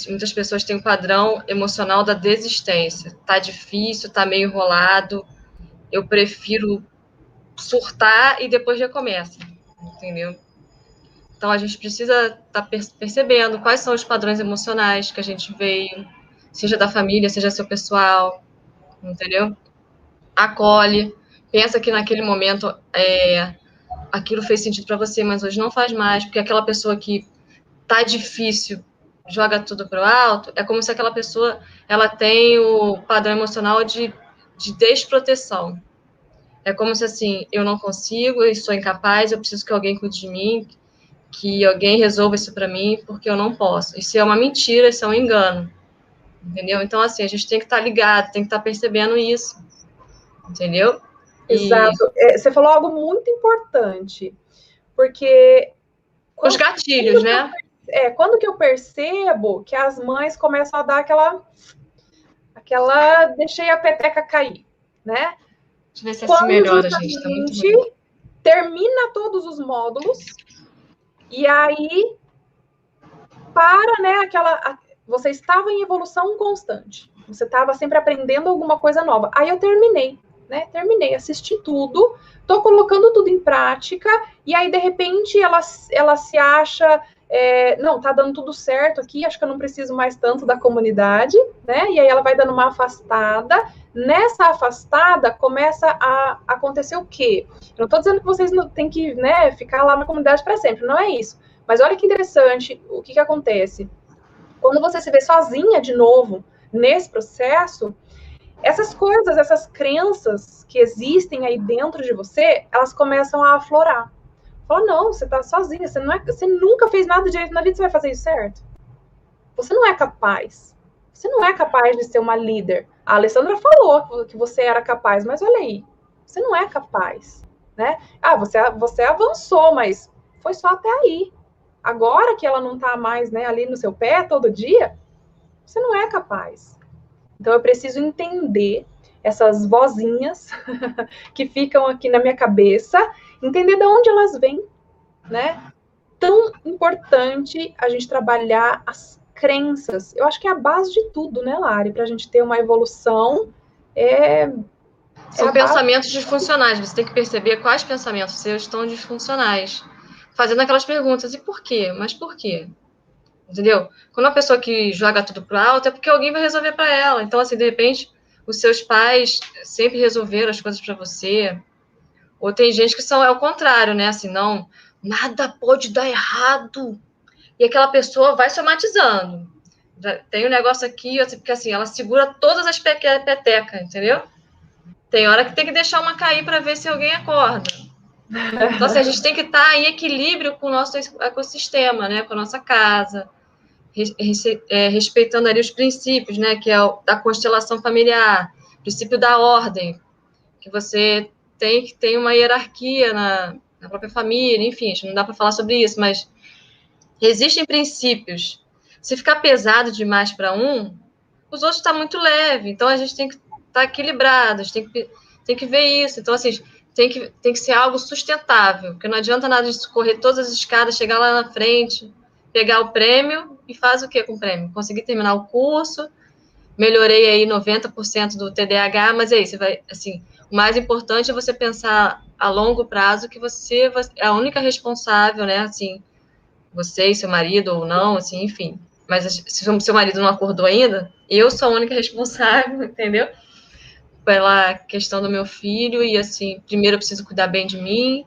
Speaker 2: muitas pessoas têm um padrão emocional da desistência. Tá difícil, tá meio enrolado. Eu prefiro surtar e depois recomeça, entendeu? Então, a gente precisa estar percebendo quais são os padrões emocionais que a gente veio, seja da família, seja seu pessoal, entendeu? Acolhe, pensa que naquele momento aquilo fez sentido para você, mas hoje não faz mais, porque aquela pessoa que tá difícil, joga tudo pro alto, é como se aquela pessoa, ela tem o padrão emocional de desproteção. É como se, assim, eu não consigo, eu sou incapaz, eu preciso que alguém cuide de mim, que alguém resolva isso para mim, porque eu não posso. Isso é uma mentira, isso é um engano, entendeu? Então, assim, a gente tem que estar ligado, tem que estar percebendo isso, entendeu?
Speaker 1: Exato. Você falou algo muito importante, porque
Speaker 2: Os gatilhos, né?
Speaker 1: Quando que eu percebo que as mães começam a dar aquela deixei a peteca cair, né?
Speaker 2: Deixa eu ver se
Speaker 1: Quando
Speaker 2: assim melhora, gente. Tá muito ruim.
Speaker 1: Termina todos os módulos e aí para, né? Você estava em evolução constante. Você estava sempre aprendendo alguma coisa nova. Aí eu terminei, né? Terminei, assisti tudo, tô colocando tudo em prática e aí de repente ela se acha não, tá dando tudo certo aqui, acho que eu não preciso mais tanto da comunidade, né? E aí ela vai dando uma afastada. Nessa afastada, começa a acontecer o quê? Eu não tô dizendo que vocês não têm que, né, ficar lá na comunidade para sempre, não é isso. Mas olha que interessante, o que acontece? Quando você se vê sozinha de novo nesse processo, essas coisas, essas crenças que existem aí dentro de você, elas começam a aflorar. Fala, não, você tá sozinha, você nunca fez nada direito na vida, você vai fazer isso certo? Você não é capaz. Você não é capaz de ser uma líder. A Alessandra falou que você era capaz, mas olha aí, você não é capaz, né? Ah, você avançou, mas foi só até aí. Agora que ela não tá mais, né, ali no seu pé todo dia, você não é capaz. Então eu preciso entender essas vozinhas que ficam aqui na minha cabeça, entender de onde elas vêm, né? Tão importante a gente trabalhar as crenças. Eu acho que é a base de tudo, né, Lari? Para a gente ter uma evolução.
Speaker 2: São pensamentos disfuncionais. Você tem que perceber quais pensamentos seus estão disfuncionais. Fazendo aquelas perguntas, e por quê? Mas por quê? Entendeu? Quando uma pessoa que joga tudo pro alto, é porque alguém vai resolver para ela. Então, assim, de repente, os seus pais sempre resolveram as coisas para você. Ou tem gente que é o contrário, né? Assim, não, nada pode dar errado. E aquela pessoa vai somatizando. Tem um negócio aqui, porque assim, ela segura todas as petecas, entendeu? Tem hora que tem que deixar uma cair para ver se alguém acorda. Então, assim, a gente tem que estar em equilíbrio com o nosso ecossistema, né? Com a nossa casa, respeitando ali os princípios, né? Que é da constelação familiar, princípio da ordem, que você tem que ter uma hierarquia na própria família, enfim, não dá para falar sobre isso, mas existem princípios. Se ficar pesado demais para um, os outros estão muito leve. Então, a gente tem que estar equilibrado, a gente tem que ver isso. Então, assim, tem que ser algo sustentável, porque não adianta nada de correr todas as escadas, chegar lá na frente, pegar o prêmio e faz o que com o prêmio? Conseguir terminar o curso, melhorei aí 90% do TDAH, mas aí, você vai, assim, o mais importante é você pensar a longo prazo que você é a única responsável, né, assim, você e seu marido ou não, assim, enfim. Mas se o seu marido não acordou ainda, eu sou a única responsável, entendeu? Pela questão do meu filho, e assim, primeiro eu preciso cuidar bem de mim,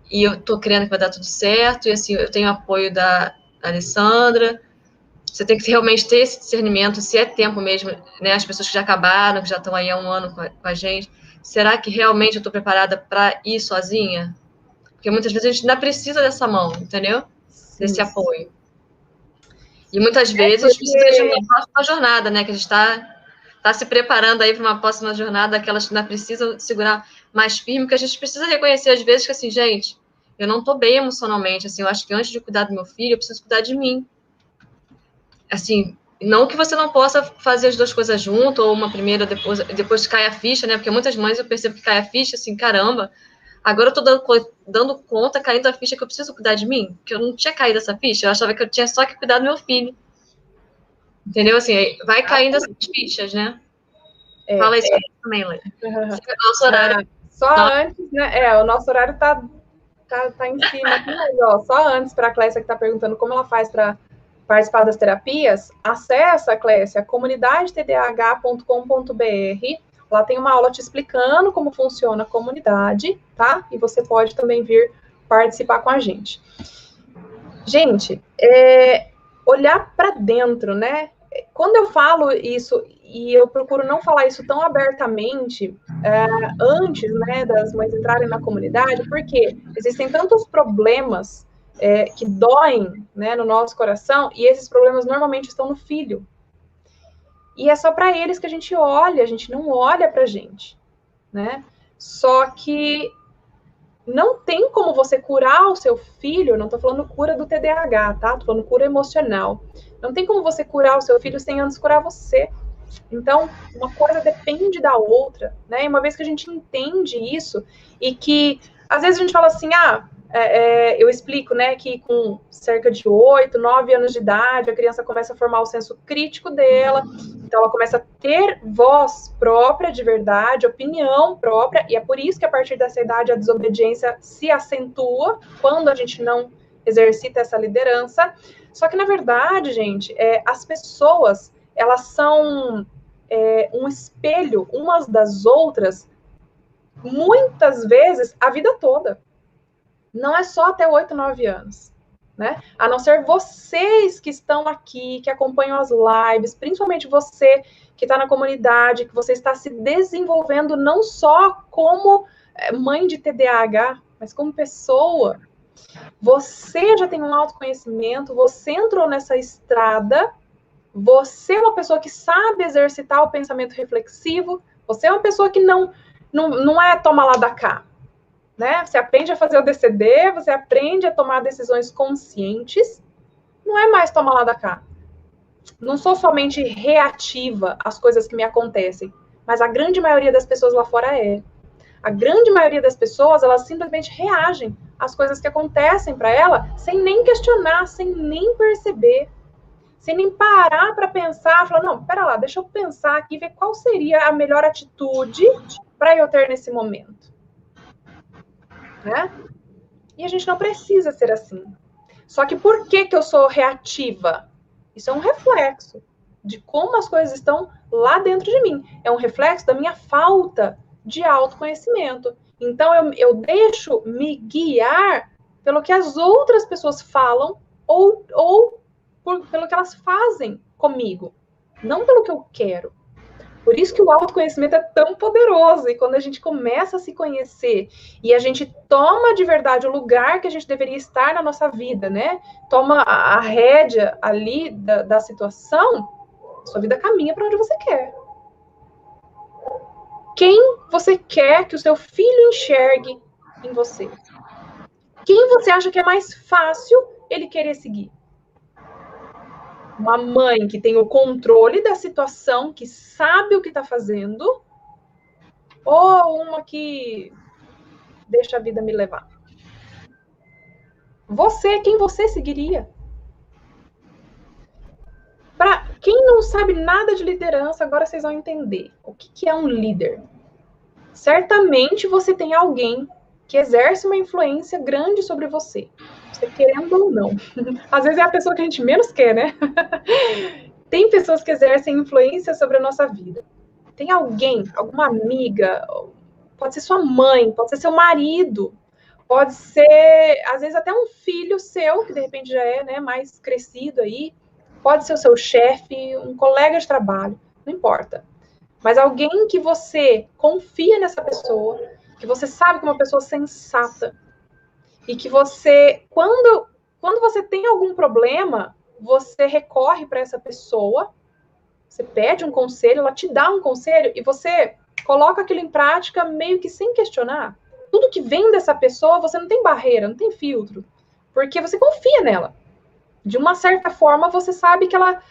Speaker 2: e eu tô crendo que vai dar tudo certo, e assim, eu tenho apoio da Alessandra. Você tem que realmente ter esse discernimento, se é tempo mesmo, né? As pessoas que já acabaram, que já estão aí há um ano com a gente, será que realmente eu estou preparada para ir sozinha? Porque muitas vezes a gente ainda precisa dessa mão, entendeu? Desse apoio. E muitas vezes precisa de uma próxima jornada, né? Que a gente está se preparando aí para uma próxima jornada, aquelas que ainda precisam segurar mais firme, porque a gente precisa reconhecer às vezes que, assim, gente, eu não estou bem emocionalmente, assim, eu acho que antes de cuidar do meu filho, eu preciso cuidar de mim. Assim, não que você não possa fazer as duas coisas junto, ou uma primeira, depois cai a ficha, né? Porque muitas mães eu percebo que cai a ficha, assim, caramba, agora eu tô dando conta, caindo a ficha que eu preciso cuidar de mim, que eu não tinha caído essa ficha, eu achava que eu tinha só que cuidar do meu filho. Entendeu? Assim, vai caindo essas fichas, né? Fala isso também, Lê.
Speaker 1: Nosso horário. Só antes, né? O nosso horário tá em cima aqui, mas ó, só antes para a Clécia que tá perguntando como ela faz para participar das terapias, acessa, Clécia, comunidadetdh.com.br. Lá tem uma aula te explicando como funciona a comunidade, tá? E você pode também vir participar com a gente. Gente, olhar para dentro, né? Quando eu falo isso, e eu procuro não falar isso tão abertamente antes, né, das mães entrarem na comunidade, porque existem tantos problemas que doem, né, no nosso coração, e esses problemas normalmente estão no filho. E é só para eles que a gente olha, a gente não olha para a gente, né? Só que não tem como você curar o seu filho, não estou falando cura do TDAH, tá? Estou falando cura emocional. Não tem como você curar o seu filho sem antes curar você. Então, uma coisa depende da outra, né? E uma vez que a gente entende isso, e que, às vezes a gente fala assim, eu explico, né, que com cerca de 8, 9 anos de idade, a criança começa a formar o senso crítico dela, então ela começa a ter voz própria de verdade, opinião própria, e é por isso que a partir dessa idade a desobediência se acentua, quando a gente não exercita essa liderança. Só que, na verdade, gente, as pessoas, elas são um espelho umas das outras, muitas vezes, a vida toda. Não é só até 8, 9 anos, né? A não ser vocês que estão aqui, que acompanham as lives, principalmente você que está na comunidade, que você está se desenvolvendo não só como mãe de TDAH, mas como pessoa. Você já tem um autoconhecimento, você entrou nessa estrada, você é uma pessoa que sabe exercitar o pensamento reflexivo, você é uma pessoa que não é toma lá da cá, né? Você aprende a fazer o DCD, você aprende a tomar decisões conscientes, não é mais toma lá da cá. Não sou somente reativa às coisas que me acontecem, mas a grande maioria das pessoas lá fora é. A grande maioria das pessoas, elas simplesmente reagem às coisas que acontecem para ela, sem nem questionar, sem nem perceber, sem nem parar para pensar, falar, não, pera lá, deixa eu pensar aqui, ver qual seria a melhor atitude para eu ter nesse momento. Né? E a gente não precisa ser assim. Só que por que eu sou reativa? Isso é um reflexo de como as coisas estão lá dentro de mim. É um reflexo da minha falta de autoconhecimento. Então, eu deixo me guiar pelo que as outras pessoas falam ou pelo que elas fazem comigo, não pelo que eu quero. Por isso que o autoconhecimento é tão poderoso. E quando a gente começa a se conhecer e a gente toma de verdade o lugar que a gente deveria estar na nossa vida, né? Toma a rédea ali da situação, sua vida caminha para onde você quer. Quem você quer que o seu filho enxergue em você? Quem você acha que é mais fácil ele querer seguir? Uma mãe que tem o controle da situação, que sabe o que está fazendo, ou uma que deixa a vida me levar? Quem você seguiria? Para quem não sabe nada de liderança, agora vocês vão entender o que é um líder. Certamente você tem alguém que exerce uma influência grande sobre você querendo ou não. Às vezes é a pessoa que a gente menos quer, né? Tem pessoas que exercem influência sobre a nossa vida. Tem alguém, alguma amiga, pode ser sua mãe, pode ser seu marido, pode ser, às vezes, até um filho seu, que de repente já é, né, mais crescido aí, pode ser o seu chefe, um colega de trabalho, não importa. Mas alguém que você confia nessa pessoa, que você sabe que é uma pessoa sensata, e que você, quando você tem algum problema, você recorre para essa pessoa, você pede um conselho, ela te dá um conselho, e você coloca aquilo em prática meio que sem questionar. Tudo que vem dessa pessoa, você não tem barreira, não tem filtro, porque você confia nela. De uma certa forma, você sabe que ela,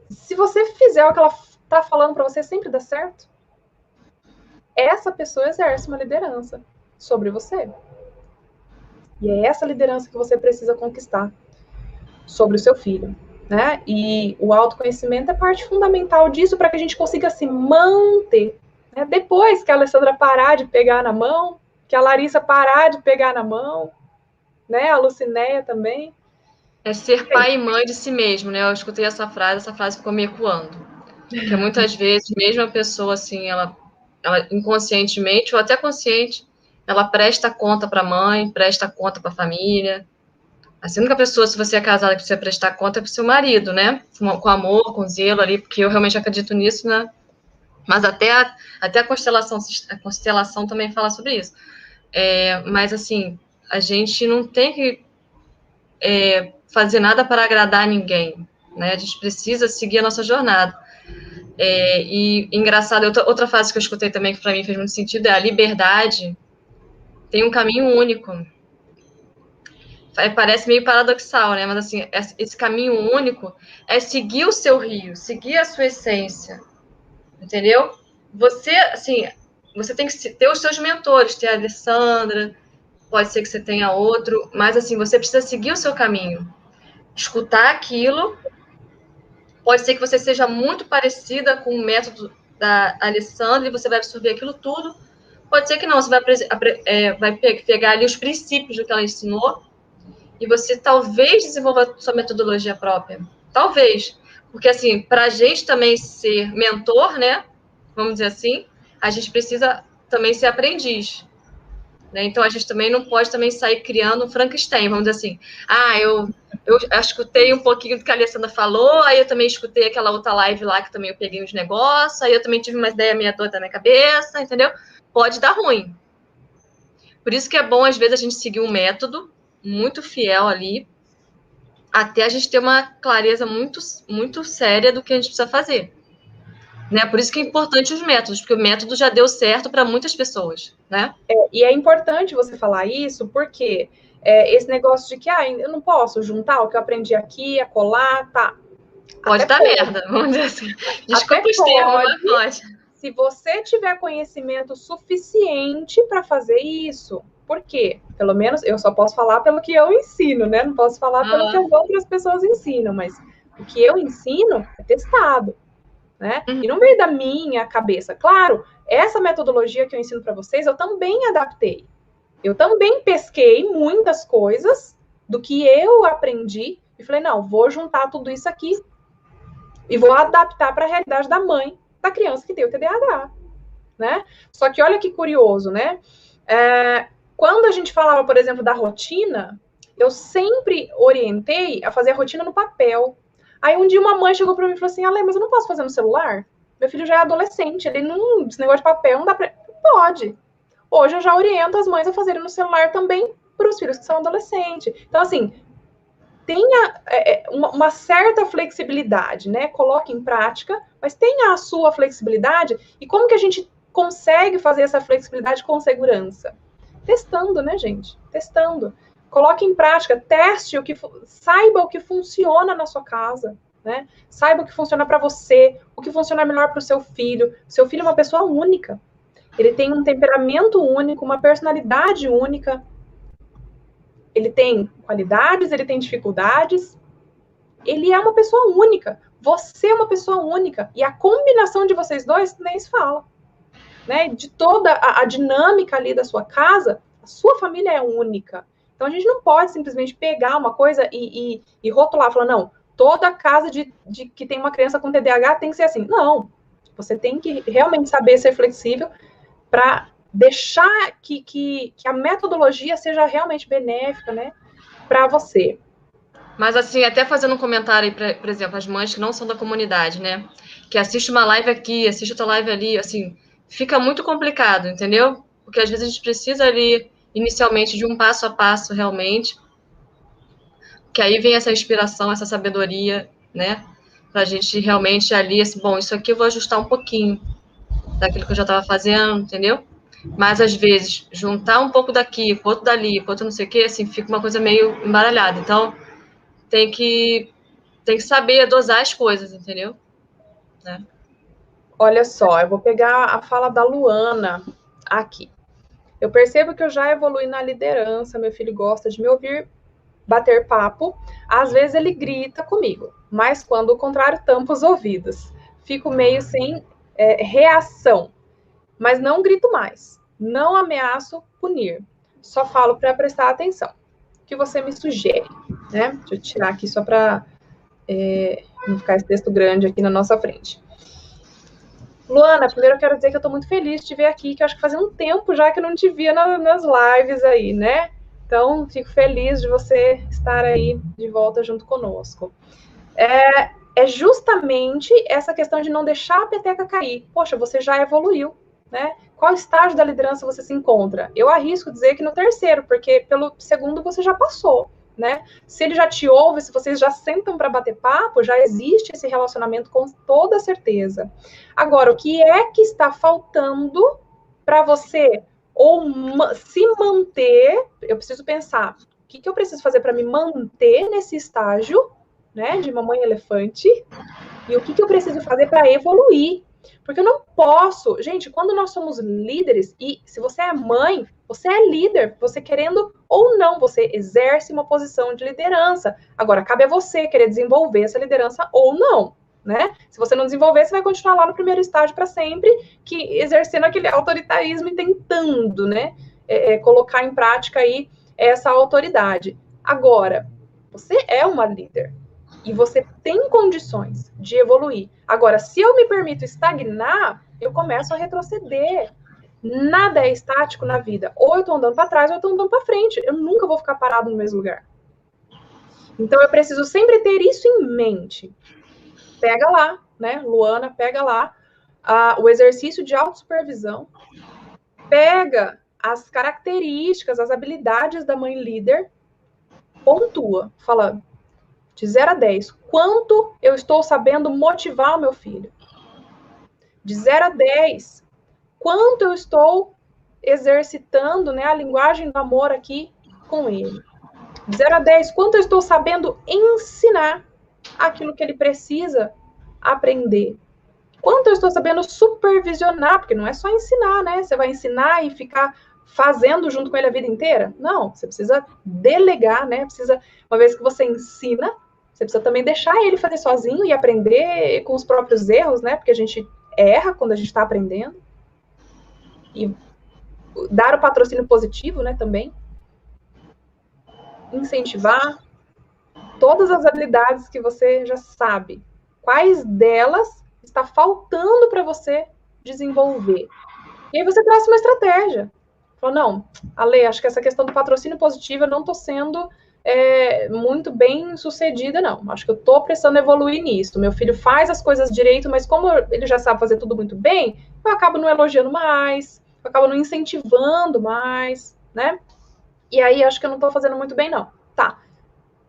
Speaker 1: se você fizer o que ela está falando para você, sempre dá certo. Essa pessoa exerce uma liderança sobre você. E é essa liderança que você precisa conquistar sobre o seu filho, né? E o autoconhecimento é parte fundamental disso para que a gente consiga se manter. Né? Depois que a Alessandra parar de pegar na mão, que a Larissa parar de pegar na mão, né? A Lucinéia também.
Speaker 2: É ser pai e mãe de si mesmo, né? Eu escutei essa frase ficou me ecoando. Porque muitas vezes, mesmo a pessoa, assim, ela inconscientemente ou até consciente, ela presta conta para a mãe, presta conta para a família. A única pessoa, se você é casada, que precisa prestar conta é para o seu marido, né? Com amor, com zelo ali, porque eu realmente acredito nisso, né? Mas até a constelação também fala sobre isso. Mas, assim, a gente não tem que fazer nada para agradar ninguém, né? A gente precisa seguir a nossa jornada. E engraçado, outra frase que eu escutei também que para mim fez muito sentido é a liberdade tem um caminho único. Parece meio paradoxal, né? Mas assim, esse caminho único é seguir o seu rio, seguir a sua essência, entendeu? Você, assim, você tem que ter os seus mentores, ter a Alessandra, pode ser que você tenha outro, mas assim, você precisa seguir o seu caminho, escutar aquilo. Pode ser que você seja muito parecida com o método da Alessandra e você vai absorver aquilo tudo. Pode ser que não, você vai pegar ali os princípios do que ela ensinou e você talvez desenvolva sua metodologia própria. Talvez. Porque, assim, para a gente também ser mentor, né? Vamos dizer assim, a gente precisa também ser aprendiz. Né? Então, a gente também não pode também sair criando um Frankenstein, vamos dizer assim. Eu escutei um pouquinho do que a Alessandra falou, aí eu também escutei aquela outra live lá que também eu peguei uns negócios, aí eu também tive uma ideia meia doida na minha cabeça, entendeu? Pode dar ruim. Por isso que é bom, às vezes, a gente seguir um método muito fiel ali, até a gente ter uma clareza muito, muito séria do que a gente precisa fazer. Né? Por isso que é importante os métodos, porque o método já deu certo para muitas pessoas, né?
Speaker 1: E é importante você falar isso, porque esse negócio de que eu não posso juntar o que eu aprendi aqui, colar, tá.
Speaker 2: Pode dar merda, vamos dizer assim. Desculpa os termos, mas pode.
Speaker 1: Se você tiver conhecimento suficiente para fazer isso. Por quê? Pelo menos eu só posso falar pelo que eu ensino, né? Não posso falar pelo que as outras pessoas ensinam, mas o que eu ensino é testado, né? E não veio da minha cabeça. Claro, essa metodologia que eu ensino para vocês, eu também adaptei. Eu também pesquei muitas coisas do que eu aprendi e falei, não, vou juntar tudo isso aqui e vou adaptar para a realidade da mãe da criança que tem o TDAH, né? Só que olha que curioso, né? Quando a gente falava, por exemplo, da rotina, eu sempre orientei a fazer a rotina no papel. Aí um dia uma mãe chegou para mim e falou assim, Ale, mas eu não posso fazer no celular? Meu filho já é adolescente, ele não, esse negócio de papel não dá para... Pode. Hoje eu já oriento as mães a fazerem no celular também para os filhos que são adolescentes. Então, assim, tenha uma certa flexibilidade, né? Coloque em prática, mas tenha a sua flexibilidade. E como que a gente consegue fazer essa flexibilidade com segurança? Testando, né, gente? Testando. Coloque em prática, teste saiba o que funciona na sua casa, né? Saiba o que funciona para você, o que funciona melhor para o seu filho. Seu filho é uma pessoa única. Ele tem um temperamento único, uma personalidade única. Ele tem qualidades, ele tem dificuldades. Ele é uma pessoa única. Você é uma pessoa única. E a combinação de vocês dois nem se fala. Né? De toda a dinâmica ali da sua casa, a sua família é única. Então, a gente não pode simplesmente pegar uma coisa e rotular, falar, não, toda casa de que tem uma criança com TDAH tem que ser assim. Não. Você tem que realmente saber ser flexível para deixar que a metodologia seja realmente benéfica, né, para você.
Speaker 2: Mas, assim, até fazendo um comentário aí, por exemplo, as mães que não são da comunidade, né, que assiste uma live aqui, assiste outra live ali, assim, fica muito complicado, entendeu? Porque às vezes a gente precisa ali, inicialmente, de um passo a passo, realmente, que aí vem essa inspiração, essa sabedoria, né, pra gente realmente ali, assim, bom, isso aqui eu vou ajustar um pouquinho daquilo que eu já estava fazendo, entendeu? Mas, às vezes, juntar um pouco daqui, com outro dali, com outro não sei o quê, assim, fica uma coisa meio embaralhada. Então, tem que saber dosar as coisas, entendeu? Né?
Speaker 1: Olha só, eu vou pegar a fala da Luana aqui. Eu percebo que eu já evolui na liderança, meu filho gosta de me ouvir bater papo, às vezes ele grita comigo, mas quando o contrário, tampa os ouvidos. Fico meio sem reação, mas não grito mais. Não ameaço punir. Só falo para prestar atenção. O que você me sugere? né? Deixa eu tirar aqui só para não ficar esse texto grande aqui na nossa frente. Luana, primeiro eu quero dizer que eu estou muito feliz de te ver aqui, que eu acho que fazia um tempo já que eu não te via nas lives aí, né? Então, fico feliz de você estar aí de volta junto conosco. É justamente essa questão de não deixar a peteca cair. Poxa, você já evoluiu, né? Qual estágio da liderança você se encontra? Eu arrisco dizer que no terceiro, porque pelo segundo você já passou, né? Se ele já te ouve, se vocês já sentam para bater papo, já existe esse relacionamento com toda certeza. Agora, o que é que está faltando para você ou se manter? Eu preciso pensar, o que eu preciso fazer para me manter nesse estágio, né, de mamãe elefante, e o que eu preciso fazer para evoluir? Porque eu não posso... Gente, quando nós somos líderes, e se você é mãe, você é líder, você querendo ou não, você exerce uma posição de liderança. Agora, cabe a você querer desenvolver essa liderança ou não, né? Se você não desenvolver, você vai continuar lá no primeiro estágio para sempre, que exercendo aquele autoritarismo e tentando, né, colocar em prática aí essa autoridade. Agora, você é uma líder, e você tem condições de evoluir. Agora, se eu me permito estagnar, eu começo a retroceder. Nada é estático na vida. Ou eu estou andando para trás, ou eu estou andando para frente. Eu nunca vou ficar parado no mesmo lugar. Então, eu preciso sempre ter isso em mente. Pega lá, né, Luana, pega lá o exercício de autossupervisão. Pega as características, as habilidades da mãe líder, pontua, fala... De 0 a 10, quanto eu estou sabendo motivar o meu filho? De 0 a 10, quanto eu estou exercitando, né, a linguagem do amor aqui com ele? De 0 a 10, quanto eu estou sabendo ensinar aquilo que ele precisa aprender? Quanto eu estou sabendo supervisionar? Porque não é só ensinar, né? Você vai ensinar e ficar fazendo junto com ele a vida inteira? Não, você precisa delegar, né? Uma vez que você ensina, você precisa também deixar ele fazer sozinho e aprender com os próprios erros, né? Porque a gente erra quando a gente está aprendendo. E dar o patrocínio positivo, né, também. Incentivar todas as habilidades que você já sabe. Quais delas está faltando para você desenvolver? E aí você traça uma estratégia. Fala, não, Ale, acho que essa questão do patrocínio positivo eu não estou sendo muito bem sucedida, não. Acho que eu estou precisando evoluir nisso. Meu filho faz as coisas direito, mas como ele já sabe fazer tudo muito bem, eu acabo não elogiando mais, eu acabo não incentivando mais, né? E aí acho que eu não estou fazendo muito bem, não. Tá.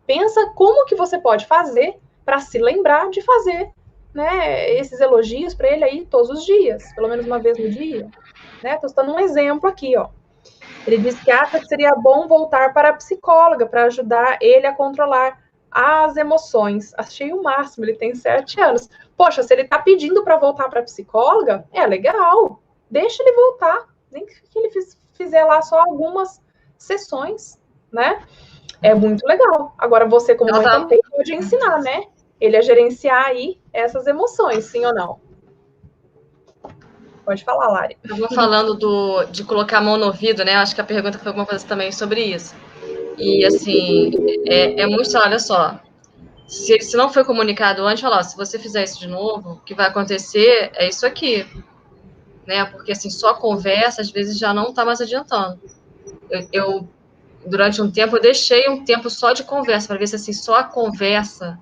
Speaker 1: Pensa como que você pode fazer para se lembrar de fazer, né, esses elogios para ele aí todos os dias, pelo menos uma vez no dia, né? Estou citando um exemplo aqui, ó. Ele disse que acha que seria bom voltar para a psicóloga para ajudar ele a controlar as emoções. Achei o máximo, ele tem 7 anos. Poxa, se ele está pedindo para voltar para a psicóloga, é legal. Deixa ele voltar. Nem que ele fizer lá só algumas sessões, né? É muito legal. Agora, você como mãe também pode ensinar, né? Ele a gerenciar aí essas emoções, sim ou não? Pode falar, Lari.
Speaker 2: Eu vou falando de colocar a mão no ouvido, né? Acho que a pergunta foi alguma coisa também sobre isso. E, assim, é muito, olha só, se não foi comunicado antes, falar, se você fizer isso de novo, o que vai acontecer é isso aqui, né? Porque, assim, só conversa, às vezes, já não está mais adiantando. Eu, durante um tempo, eu deixei um tempo só de conversa, para ver se, assim, só a conversa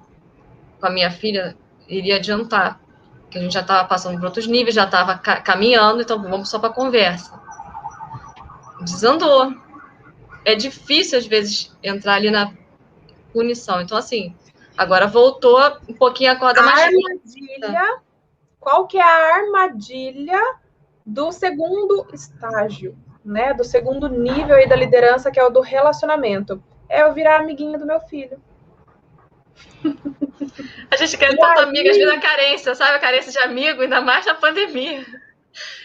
Speaker 2: com a minha filha iria adiantar. Que a gente já estava passando por outros níveis, já estava caminhando, então vamos só para conversa. Desandou. É difícil, às vezes, entrar ali na punição. Então, assim, agora voltou um pouquinho a corda mais
Speaker 1: armadilha. Qual que é a armadilha do segundo estágio, né? Do segundo nível aí da liderança, que é o do relacionamento? É eu virar amiguinha do meu filho.
Speaker 2: A gente quer tanto amiga, às vezes a carência, sabe? A carência de amigo, ainda mais na pandemia.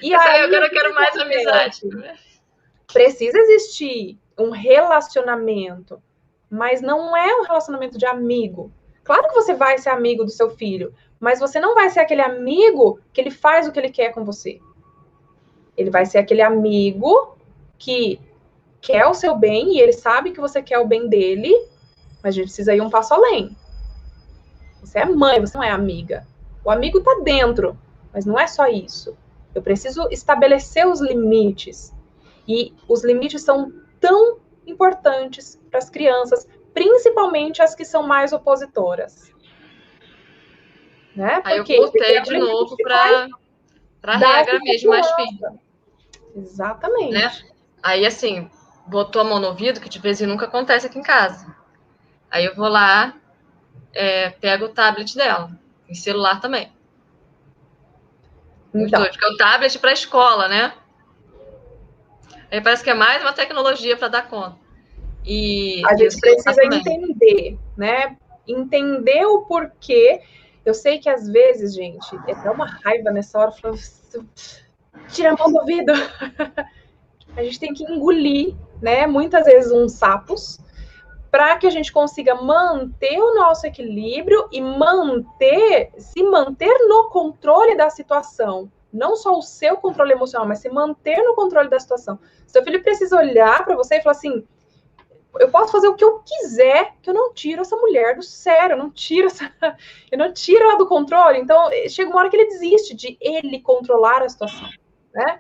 Speaker 1: E aí,
Speaker 2: agora eu quero mais amizade.
Speaker 1: Precisa existir um relacionamento, mas não é um relacionamento de amigo. Claro que você vai ser amigo do seu filho, mas você não vai ser aquele amigo que ele faz o que ele quer com você. Ele vai ser aquele amigo que quer o seu bem e ele sabe que você quer o bem dele, Mas a gente precisa ir um passo além. Você é mãe, você não é amiga. O amigo está dentro, mas não é só isso. Eu preciso estabelecer os limites. E os limites são tão importantes para as crianças, principalmente as que são mais opositoras. Né?
Speaker 2: Aí eu
Speaker 1: Porque
Speaker 2: voltei de novo para a regra mesmo, mais firme.
Speaker 1: Exatamente.
Speaker 2: Né? Aí, assim, botou a mão no ouvido, que de vez em nunca acontece aqui em casa. Aí eu vou lá, pego o tablet dela, e celular também. Os dois, porque é o tablet para a escola, né? Aí parece que é mais uma tecnologia para dar conta. E
Speaker 1: a gente precisa entender, né? Entender o porquê. Eu sei que às vezes, gente, dá uma raiva nessa hora, falando, tira a mão do ouvido. A gente tem que engolir, né? Muitas vezes uns sapos, para que a gente consiga manter o nosso equilíbrio e se manter no controle da situação. Não só o seu controle emocional, mas se manter no controle da situação. Seu filho precisa olhar para você e falar assim, eu posso fazer o que eu quiser, que eu não tiro essa mulher do sério, eu não tiro ela do controle. Então, chega uma hora que ele desiste de ele controlar a situação, né?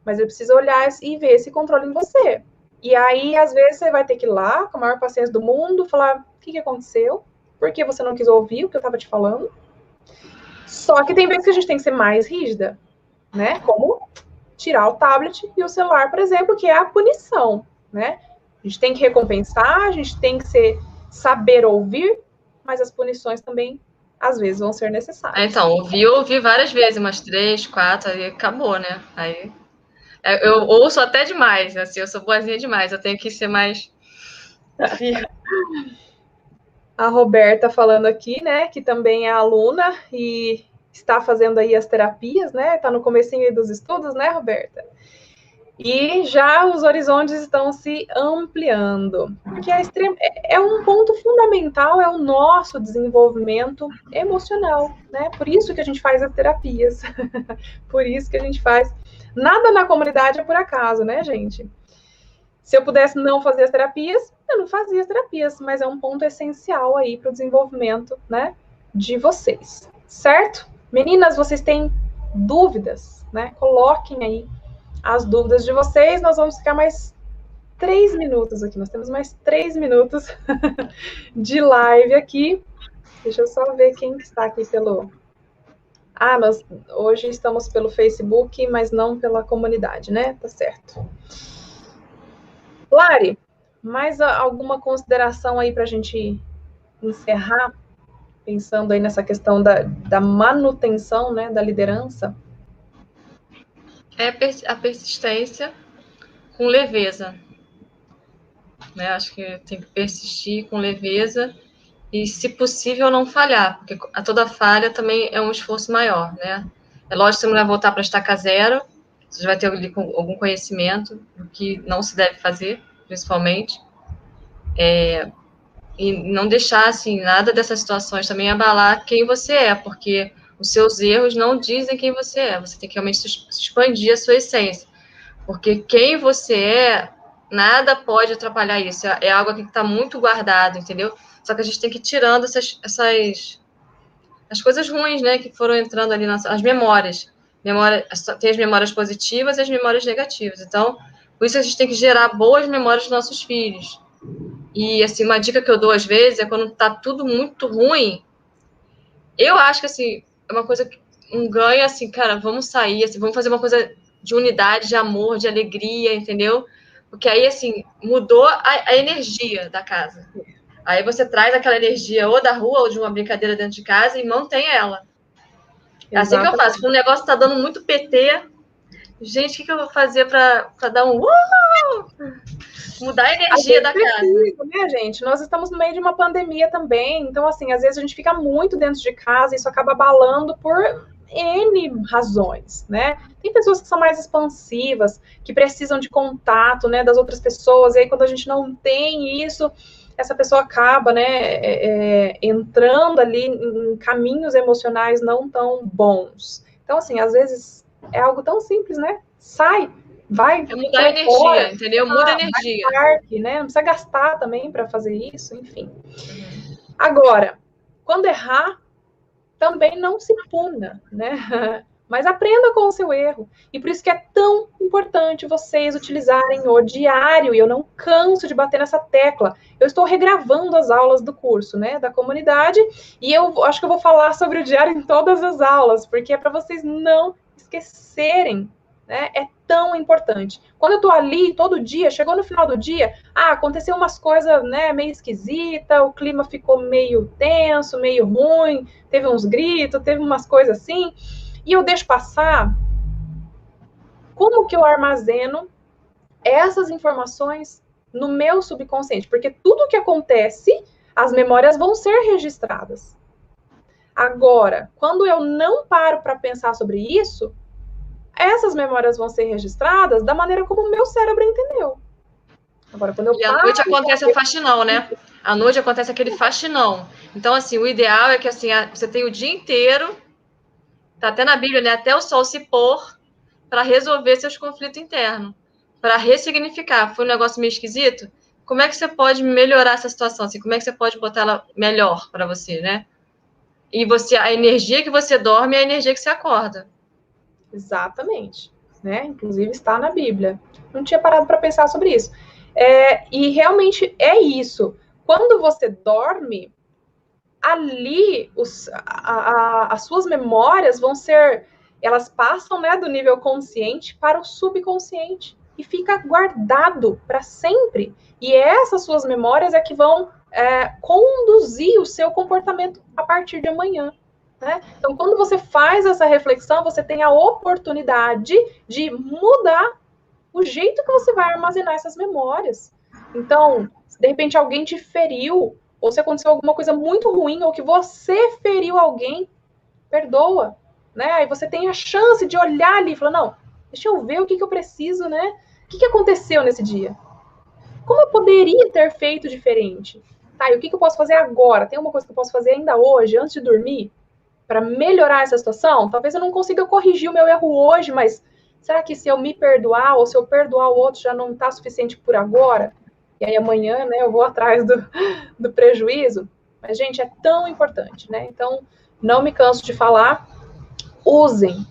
Speaker 1: Mas eu preciso olhar e ver esse controle em você. E aí, às vezes, você vai ter que ir lá, com a maior paciência do mundo, falar o que aconteceu, por que você não quis ouvir o que eu estava te falando. Só que tem vezes que a gente tem que ser mais rígida, né? Como tirar o tablet e o celular, por exemplo, que é a punição, né? A gente tem que recompensar, a gente tem que saber ouvir, mas as punições também, às vezes, vão ser necessárias.
Speaker 2: Então, ouvi várias vezes, umas 3, 4, aí acabou, né? Aí eu ouço até demais, assim, eu sou boazinha demais, eu tenho que ser mais...
Speaker 1: A Roberta falando aqui, né, que também é aluna e está fazendo aí as terapias, né? Está no comecinho aí dos estudos, né, Roberta? E já os horizontes estão se ampliando, porque é um ponto fundamental, é o nosso desenvolvimento emocional, né? Por isso que a gente faz as terapias, por isso que a gente faz. Nada na comunidade é por acaso, né, gente? Se eu pudesse não fazer as terapias, eu não fazia as terapias, mas é um ponto essencial aí para o desenvolvimento, né, de vocês, certo? Meninas, vocês têm dúvidas, né? Coloquem aí as dúvidas de vocês. Nós vamos ficar mais 3 minutos aqui. Nós temos mais 3 minutos de live aqui. Deixa eu só ver quem está aqui pelo... nós hoje estamos pelo Facebook, mas não pela comunidade, né? Tá certo. Lari, mais alguma consideração aí para a gente encerrar? Pensando aí nessa questão da manutenção, né, da liderança?
Speaker 2: É a persistência com leveza. Né? Acho que tem que persistir com leveza e, se possível, não falhar, porque a toda falha também é um esforço maior, né? É lógico que você não vai voltar para estaca zero, você vai ter algum conhecimento do que não se deve fazer, principalmente, e não deixar, assim, nada dessas situações também abalar quem você é, porque os seus erros não dizem quem você é, você tem que realmente expandir a sua essência, porque quem você é, nada pode atrapalhar isso, é algo que está muito guardado, entendeu? Só que a gente tem que ir tirando as coisas ruins, né, que foram entrando ali as memórias. Tem as memórias positivas e as memórias negativas. Então, por isso a gente tem que gerar boas memórias dos nossos filhos. E, assim, uma dica que eu dou às vezes é quando tá tudo muito ruim, eu acho que, assim, é uma coisa, um ganho, assim, cara, vamos sair, assim, vamos fazer uma coisa de unidade, de amor, de alegria, entendeu? Porque aí, assim, mudou a energia da casa. Aí você traz aquela energia ou da rua ou de uma brincadeira dentro de casa e mantém ela. É assim que eu faço. Quando o negócio tá dando muito PT, gente, o que eu vou fazer para dar um mudar a energia da casa?
Speaker 1: Né, gente? Nós estamos no meio de uma pandemia também, então, assim, às vezes a gente fica muito dentro de casa e isso acaba abalando por N razões, né? Tem pessoas que são mais expansivas, que precisam de contato, né, das outras pessoas, e aí quando a gente não tem isso, essa pessoa acaba, né, entrando ali em caminhos emocionais não tão bons. Então, assim, às vezes é algo tão simples, né? Sai, vai...
Speaker 2: É mudar a energia, entendeu? Muda a energia.
Speaker 1: Parque, né? Não precisa gastar também para fazer isso, enfim. Agora, quando errar, também não se puna, né? Mas aprenda com o seu erro. E por isso que é tão importante vocês utilizarem o diário. E eu não canso de bater nessa tecla. Eu estou regravando as aulas do curso, né, da comunidade. E eu acho que eu vou falar sobre o diário em todas as aulas, porque é para vocês não esquecerem, né? É tão importante. Quando eu estou ali todo dia, chegou no final do dia, aconteceu umas coisas, né, meio esquisita, o clima ficou meio tenso, meio ruim, teve uns gritos, teve umas coisas assim, e eu deixo passar. Como que eu armazeno essas informações no meu subconsciente? Porque tudo que acontece, as memórias vão ser registradas. Agora, quando eu não paro para pensar sobre isso, essas memórias vão ser registradas da maneira como o meu cérebro entendeu. Agora, quando eu
Speaker 2: paro... à noite acontece o faxinão, né? À noite acontece aquele faxinão. Então, assim, o ideal é que, assim, você tem o dia inteiro, tá até na Bíblia, né? Até o sol se pôr, para resolver seus conflitos internos, para ressignificar. Foi um negócio meio esquisito? Como é que você pode melhorar essa situação? Assim, como é que você pode botar ela melhor para você, né? E você, a energia que você dorme é a energia que você acorda.
Speaker 1: Exatamente, né? Inclusive está na Bíblia. Não tinha parado para pensar sobre isso. E realmente é isso. Quando você dorme, ali as suas memórias vão ser, elas passam, né, do nível consciente para o subconsciente e fica guardado para sempre. E essas suas memórias é que vão conduzir o seu comportamento a partir de amanhã. Né? Então, quando você faz essa reflexão, você tem a oportunidade de mudar o jeito que você vai armazenar essas memórias. Então, se de repente alguém te feriu, ou se aconteceu alguma coisa muito ruim, ou que você feriu alguém, perdoa, né? Aí você tem a chance de olhar ali e falar, não, deixa eu ver o que eu preciso, né? O que aconteceu nesse dia? Como eu poderia ter feito diferente? Tá, e o que eu posso fazer agora? Tem uma coisa que eu posso fazer ainda hoje, antes de dormir, para melhorar essa situação? Talvez eu não consiga corrigir o meu erro hoje, mas será que se eu me perdoar, ou se eu perdoar o outro, já não está suficiente por agora? E aí amanhã, né, eu vou atrás do prejuízo? Mas, gente, é tão importante, né? Então, não me canso de falar, usem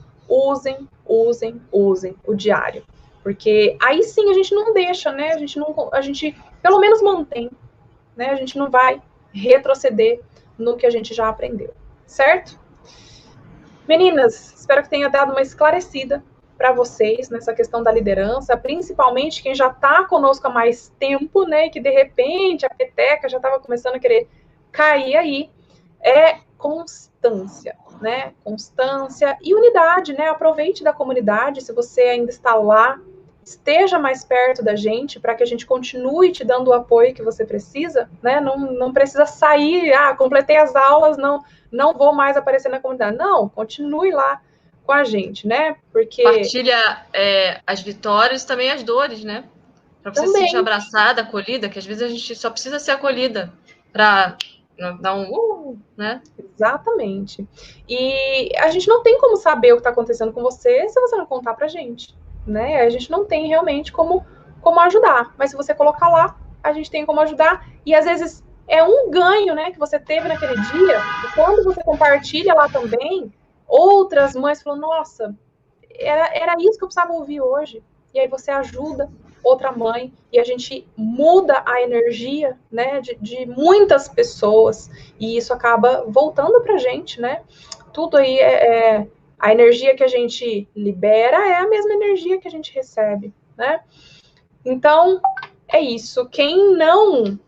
Speaker 1: o diário. Porque aí sim a gente não deixa, né? A gente pelo menos mantém, né? A gente não vai retroceder no que a gente já aprendeu, certo? Meninas, espero que tenha dado uma esclarecida para vocês nessa questão da liderança, principalmente quem já está conosco há mais tempo, né, e que de repente a peteca já estava começando a querer cair aí, é constância, né, constância e unidade, né, aproveite da comunidade, se você ainda está lá, esteja mais perto da gente, para que a gente continue te dando o apoio que você precisa, né, não precisa sair, completei as aulas, não vou mais aparecer na comunidade. Não, continue lá com a gente, né? Porque...
Speaker 2: Partilha as vitórias e também as dores, né? Para você se sentir abraçada, acolhida, que às vezes a gente só precisa ser acolhida para dar né?
Speaker 1: Exatamente. E a gente não tem como saber o que está acontecendo com você se você não contar pra gente, né? A gente não tem realmente como ajudar. Mas se você colocar lá, a gente tem como ajudar. E às vezes é um ganho, né, que você teve naquele dia, e quando você compartilha lá também, outras mães falam, nossa, era isso que eu precisava ouvir hoje. E aí você ajuda outra mãe, e a gente muda a energia, né, de muitas pessoas, e isso acaba voltando pra gente, né? Tudo aí a energia que a gente libera é a mesma energia que a gente recebe, né? Então, é isso. Quem não...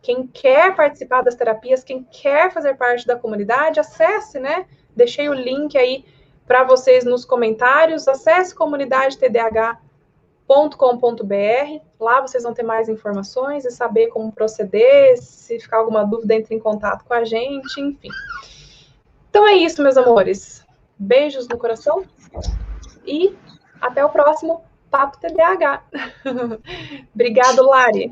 Speaker 1: quem quer participar das terapias, quem quer fazer parte da comunidade, acesse, né? Deixei o link aí para vocês nos comentários. Acesse comunidadetdh.com.br. Lá vocês vão ter mais informações e saber como proceder. Se ficar alguma dúvida, entre em contato com a gente, enfim. Então é isso, meus amores. Beijos no coração e até o próximo Papo TDAH. Obrigado, Lari.